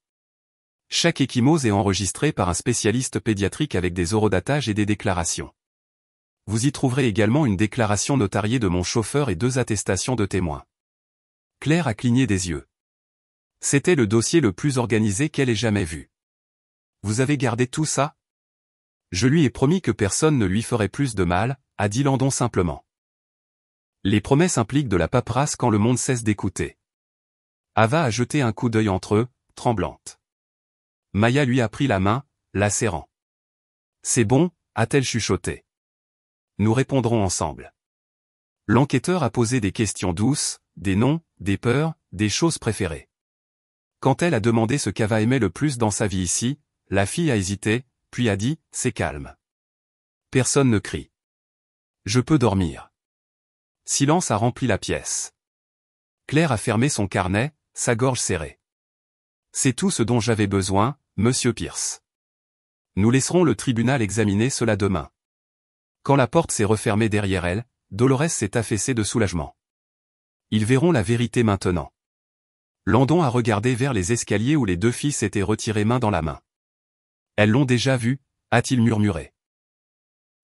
Chaque échymose est enregistrée par un spécialiste pédiatrique avec des horodatages et des déclarations. Vous y trouverez également une déclaration notariée de mon chauffeur et 2 attestations de témoins. Claire a cligné des yeux. C'était le dossier le plus organisé qu'elle ait jamais vu. Vous avez gardé tout ça? Je lui ai promis que personne ne lui ferait plus de mal, a dit Landon simplement. Les promesses impliquent de la paperasse quand le monde cesse d'écouter. Ava a jeté un coup d'œil entre eux, tremblante. Maya lui a pris la main, la serrant. C'est bon, a-t-elle chuchoté. Nous répondrons ensemble. L'enquêteur a posé des questions douces, des noms, des peurs, des choses préférées. Quand elle a demandé ce qu'Ava aimait le plus dans sa vie ici, la fille a hésité, puis a dit, c'est calme. Personne ne crie. Je peux dormir. Silence a rempli la pièce. Claire a fermé son carnet, sa gorge serrée. C'est tout ce dont j'avais besoin, Monsieur Pierce. Nous laisserons le tribunal examiner cela demain. Quand la porte s'est refermée derrière elle, Dolores s'est affaissée de soulagement. Ils verront la vérité maintenant. Landon a regardé vers les escaliers où les 2 filles s'étaient retirées main dans la main. Elles l'ont déjà vu, a-t-il murmuré.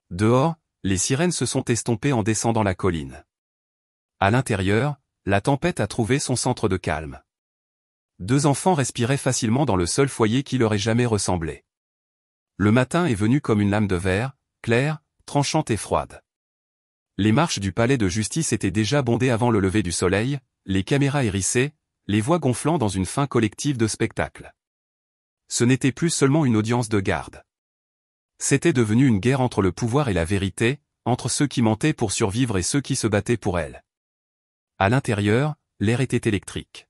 Dehors, les sirènes se sont estompées en descendant la colline. À l'intérieur, la tempête a trouvé son centre de calme. 2 enfants respiraient facilement dans le seul foyer qui leur ait jamais ressemblé. Le matin est venu comme une lame de verre, claire, tranchante et froide. Les marches du palais de justice étaient déjà bondées avant le lever du soleil, les caméras hérissées, les voix gonflant dans une fin collective de spectacle. Ce n'était plus seulement une audience de garde. C'était devenu une guerre entre le pouvoir et la vérité, entre ceux qui mentaient pour survivre et ceux qui se battaient pour elle. À l'intérieur, l'air était électrique.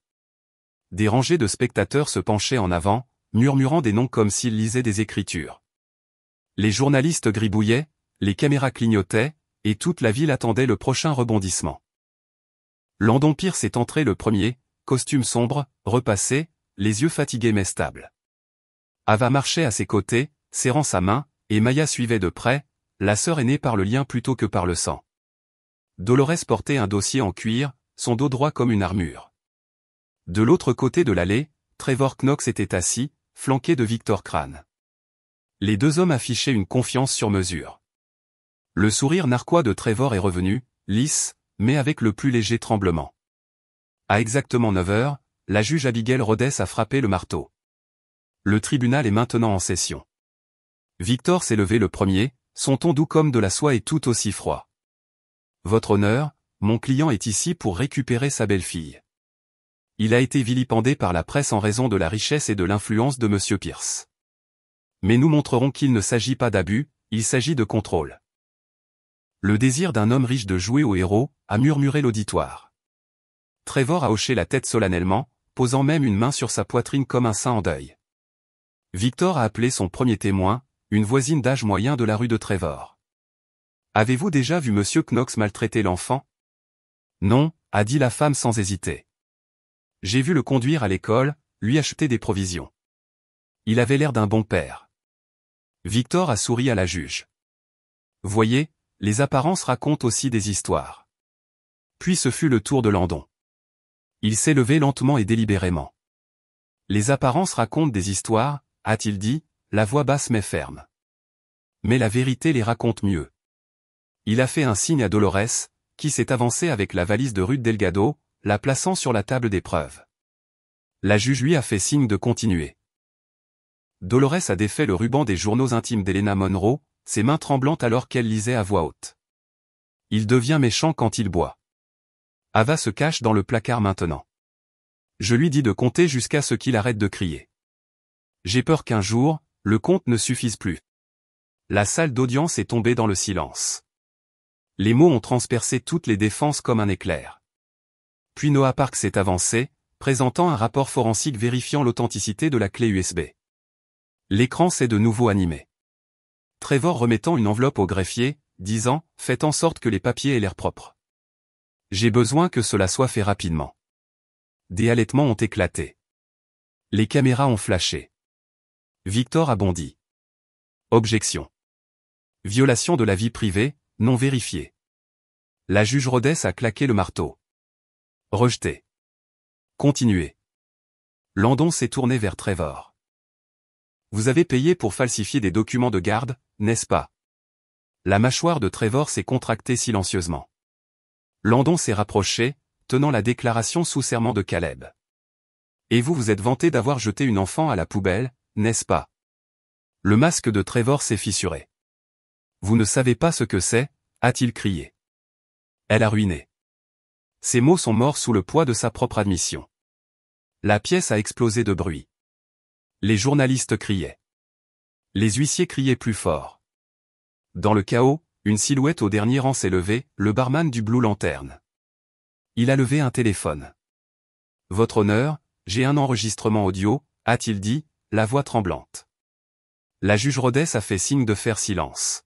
Des rangées de spectateurs se penchaient en avant, murmurant des noms comme s'ils lisaient des écritures. Les journalistes gribouillaient, les caméras clignotaient, et toute la ville attendait le prochain rebondissement. Landon Pierce est entré le premier, costume sombre, repassé, les yeux fatigués mais stables. Ava marchait à ses côtés, serrant sa main, et Maya suivait de près, la sœur aînée par le lien plutôt que par le sang. Dolores portait un dossier en cuir, son dos droit comme une armure. De l'autre côté de l'allée, Trevor Knox était assis, flanqué de Victor Crane. Les deux hommes affichaient une confiance sur mesure. Le sourire narquois de Trevor est revenu, lisse, mais avec le plus léger tremblement. À exactement 9 heures, la juge Abigail Rhodes a frappé le marteau. Le tribunal est maintenant en session. Victor s'est levé le premier, son ton doux comme de la soie est tout aussi froid. Votre honneur, mon client est ici pour récupérer sa belle-fille. Il a été vilipendé par la presse en raison de la richesse et de l'influence de M. Pierce. Mais nous montrerons qu'il ne s'agit pas d'abus, il s'agit de contrôle. Le désir d'un homme riche de jouer au héros, a murmuré l'auditoire. Trevor a hoché la tête solennellement, posant même une main sur sa poitrine comme un saint en deuil. Victor a appelé son premier témoin, une voisine d'âge moyen de la rue de Trevor. Avez-vous déjà vu M. Knox maltraiter l'enfant? Non, a dit la femme sans hésiter. J'ai vu le conduire à l'école, lui acheter des provisions. Il avait l'air d'un bon père. Victor a souri à la juge. Voyez, les apparences racontent aussi des histoires. Puis ce fut le tour de Landon. Il s'est levé lentement et délibérément. Les apparences racontent des histoires, a-t-il dit, la voix basse mais ferme. Mais la vérité les raconte mieux. Il a fait un signe à Dolores, qui s'est avancée avec la valise de Ruth Delgado, la plaçant sur la table des preuves. La juge lui a fait signe de continuer. Dolores a défait le ruban des journaux intimes d'Helena Monroe, ses mains tremblantes alors qu'elle lisait à voix haute. Il devient méchant quand il boit. Ava se cache dans le placard maintenant. Je lui dis de compter jusqu'à ce qu'il arrête de crier. J'ai peur qu'un jour, le compte ne suffise plus. La salle d'audience est tombée dans le silence. Les mots ont transpercé toutes les défenses comme un éclair. Puis Noah Park s'est avancé, présentant un rapport forensique vérifiant l'authenticité de la clé USB. L'écran s'est de nouveau animé. Trevor remettant une enveloppe au greffier, disant « Faites en sorte que les papiers aient l'air propres. J'ai besoin que cela soit fait rapidement. » Des halètements ont éclaté. Les caméras ont flashé. Victor a bondi. Objection. Violation de la vie privée, non vérifiée. La juge Rhodes a claqué le marteau. Rejeté. Continuez. Landon s'est tourné vers Trevor. Vous avez payé pour falsifier des documents de garde, n'est-ce pas? La mâchoire de Trevor s'est contractée silencieusement. Landon s'est rapproché, tenant la déclaration sous serment de Caleb. Et vous vous êtes vanté d'avoir jeté une enfant à la poubelle, n'est-ce pas? Le masque de Trevor s'est fissuré. Vous ne savez pas ce que c'est, a-t-il crié. Elle a ruiné. Ces mots sont morts sous le poids de sa propre admission. La pièce a explosé de bruit. Les journalistes criaient. Les huissiers criaient plus fort. Dans le chaos, une silhouette au dernier rang s'est levée, le barman du Blue Lantern. Il a levé un téléphone. Votre honneur, j'ai un enregistrement audio, a-t-il dit, la voix tremblante. La juge Rhodes a fait signe de faire silence.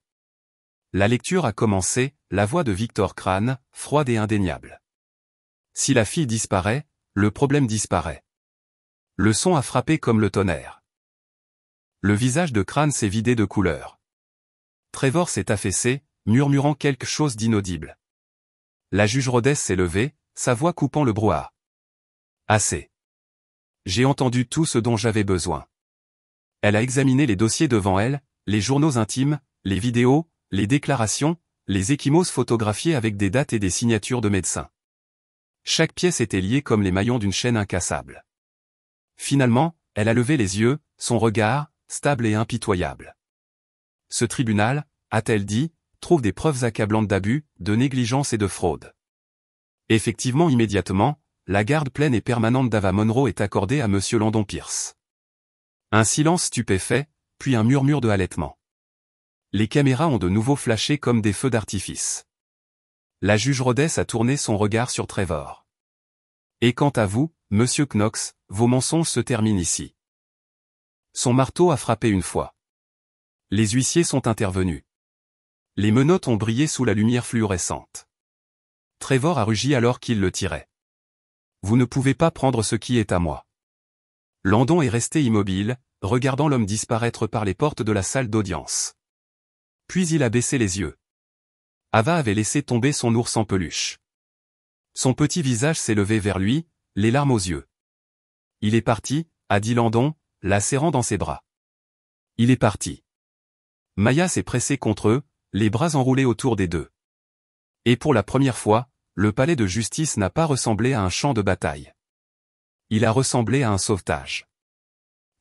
La lecture a commencé, la voix de Victor Crane, froide et indéniable. Si la fille disparaît, le problème disparaît. Le son a frappé comme le tonnerre. Le visage de Crane s'est vidé de couleur. Trevor s'est affaissé, murmurant quelque chose d'inaudible. La juge Rhodes s'est levée, sa voix coupant le brouhaha. Assez. J'ai entendu tout ce dont j'avais besoin. Elle a examiné les dossiers devant elle, les journaux intimes, les vidéos, les déclarations, les ecchymoses photographiées avec des dates et des signatures de médecins. Chaque pièce était liée comme les maillons d'une chaîne incassable. Finalement, elle a levé les yeux, son regard, stable et impitoyable. Ce tribunal, a-t-elle dit, trouve des preuves accablantes d'abus, de négligence et de fraude. Effectivement, immédiatement, la garde pleine et permanente d'Ava Monroe est accordée à M. Landon Pierce. Un silence stupéfait, puis un murmure de halètement. Les caméras ont de nouveau flashé comme des feux d'artifice. La juge Rhodes a tourné son regard sur Trevor. Et quant à vous, Monsieur Knox, vos mensonges se terminent ici. Son marteau a frappé une fois. Les huissiers sont intervenus. Les menottes ont brillé sous la lumière fluorescente. Trevor a rugi alors qu'il le tirait. Vous ne pouvez pas prendre ce qui est à moi. Landon est resté immobile, regardant l'homme disparaître par les portes de la salle d'audience. Puis il a baissé les yeux. Ava avait laissé tomber son ours en peluche. Son petit visage s'est levé vers lui, les larmes aux yeux. Il est parti, a dit Landon, la serrant dans ses bras. Il est parti. Maya s'est pressée contre eux, les bras enroulés autour des deux. Et pour la première fois, le palais de justice n'a pas ressemblé à un champ de bataille. Il a ressemblé à un sauvetage.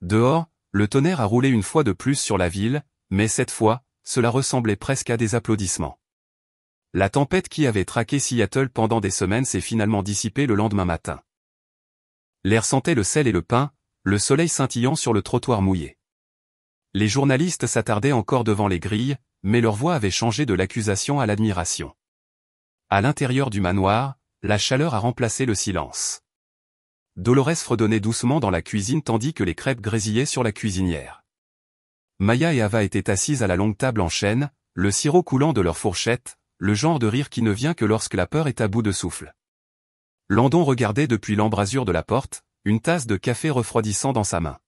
Dehors, le tonnerre a roulé une fois de plus sur la ville, mais cette fois, cela ressemblait presque à des applaudissements. La tempête qui avait traqué Seattle pendant des semaines s'est finalement dissipée le lendemain matin. L'air sentait le sel et le pain, le soleil scintillant sur le trottoir mouillé. Les journalistes s'attardaient encore devant les grilles, mais leur voix avait changé de l'accusation à l'admiration. À l'intérieur du manoir, la chaleur a remplacé le silence. Dolores fredonnait doucement dans la cuisine tandis que les crêpes grésillaient sur la cuisinière. Maya et Ava étaient assises à la longue table en chêne, le sirop coulant de leurs fourchettes, le genre de rire qui ne vient que lorsque la peur est à bout de souffle. Landon regardait depuis l'embrasure de la porte, une tasse de café refroidissant dans sa main.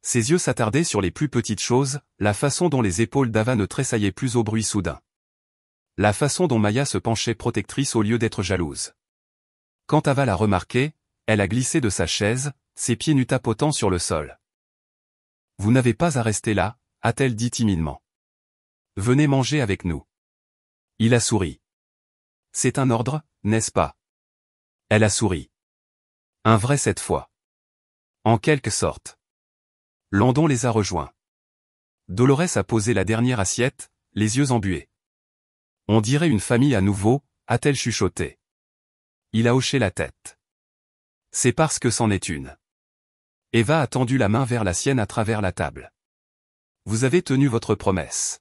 Ses yeux s'attardaient sur les plus petites choses, la façon dont les épaules d'Ava ne tressaillaient plus au bruit soudain. La façon dont Maya se penchait protectrice au lieu d'être jalouse. Quand Ava l'a remarqué, elle a glissé de sa chaise, ses pieds nus tapotant sur le sol. « Vous n'avez pas à rester là », a-t-elle dit timidement. « Venez manger avec nous. » Il a souri. « C'est un ordre, n'est-ce pas ?» Elle a souri. « Un vrai cette fois. » En quelque sorte. Landon les a rejoints. Dolores a posé la dernière assiette, les yeux embués. « On dirait une famille à nouveau », a-t-elle chuchoté. Il a hoché la tête. « C'est parce que c'en est une. » Eva a tendu la main vers la sienne à travers la table. « Vous avez tenu votre promesse. »«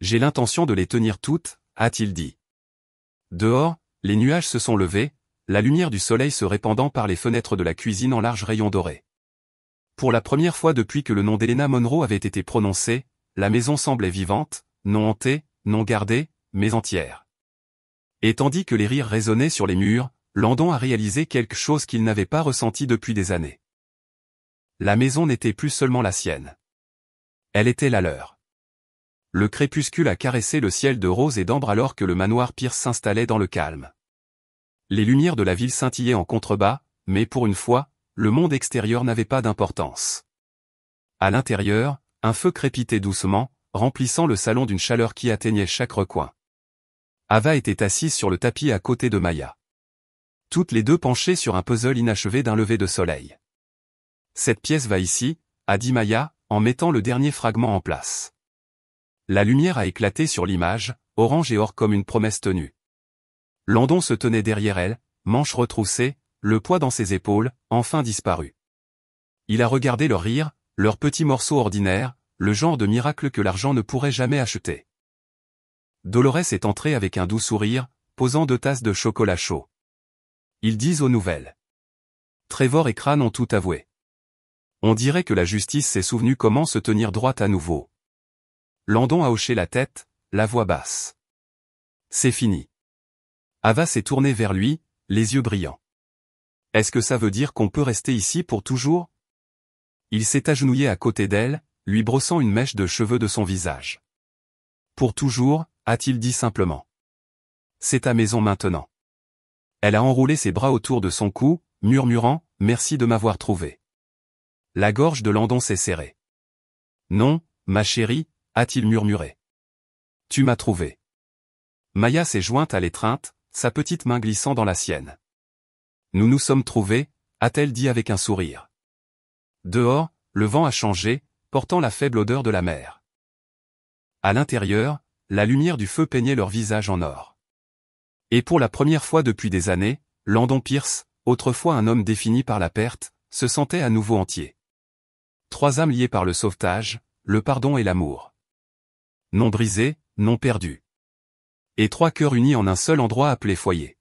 J'ai l'intention de les tenir toutes », a-t-il dit. Dehors, les nuages se sont levés, la lumière du soleil se répandant par les fenêtres de la cuisine en larges rayons dorés. Pour la première fois depuis que le nom d'Helena Monroe avait été prononcé, la maison semblait vivante, non hantée, non gardée, mais entière. Et tandis que les rires résonnaient sur les murs, Landon a réalisé quelque chose qu'il n'avait pas ressenti depuis des années. La maison n'était plus seulement la sienne. Elle était la leur. Le crépuscule a caressé le ciel de rose et d'ambre alors que le manoir Pierce s'installait dans le calme. Les lumières de la ville scintillaient en contrebas, mais pour une fois, le monde extérieur n'avait pas d'importance. À l'intérieur, un feu crépitait doucement, remplissant le salon d'une chaleur qui atteignait chaque recoin. Ava était assise sur le tapis à côté de Maya. Toutes les deux penchées sur un puzzle inachevé d'un lever de soleil. « Cette pièce va ici », a dit Maya, en mettant le dernier fragment en place. La lumière a éclaté sur l'image, orange et or comme une promesse tenue. Landon se tenait derrière elle, manches retroussées, le poids dans ses épaules, enfin disparu. Il a regardé leur rire, leurs petits morceaux ordinaires, le genre de miracle que l'argent ne pourrait jamais acheter. Dolores est entrée avec un doux sourire, posant 2 tasses de chocolat chaud. Ils disent aux nouvelles. Trevor et Crane ont tout avoué. On dirait que la justice s'est souvenue comment se tenir droite à nouveau. Landon a hoché la tête, la voix basse. C'est fini. Ava s'est tournée vers lui, les yeux brillants. Est-ce que ça veut dire qu'on peut rester ici pour toujours? Il s'est agenouillé à côté d'elle, lui brossant une mèche de cheveux de son visage. Pour toujours, a-t-il dit simplement. C'est ta maison maintenant. Elle a enroulé ses bras autour de son cou, murmurant « Merci de m'avoir trouvé ». La gorge de Landon s'est serrée. Non, ma chérie, a-t-il murmuré. Tu m'as trouvé. Maya s'est jointe à l'étreinte, sa petite main glissant dans la sienne. Nous nous sommes trouvés, a-t-elle dit avec un sourire. Dehors, le vent a changé, portant la faible odeur de la mer. À l'intérieur, la lumière du feu peignait leur visage en or. Et pour la première fois depuis des années, Landon Pierce, autrefois un homme défini par la perte, se sentait à nouveau entier. 3 âmes liées par le sauvetage, le pardon et l'amour. Non brisé, non perdu. Et 3 cœurs unis en un seul endroit appelé foyer.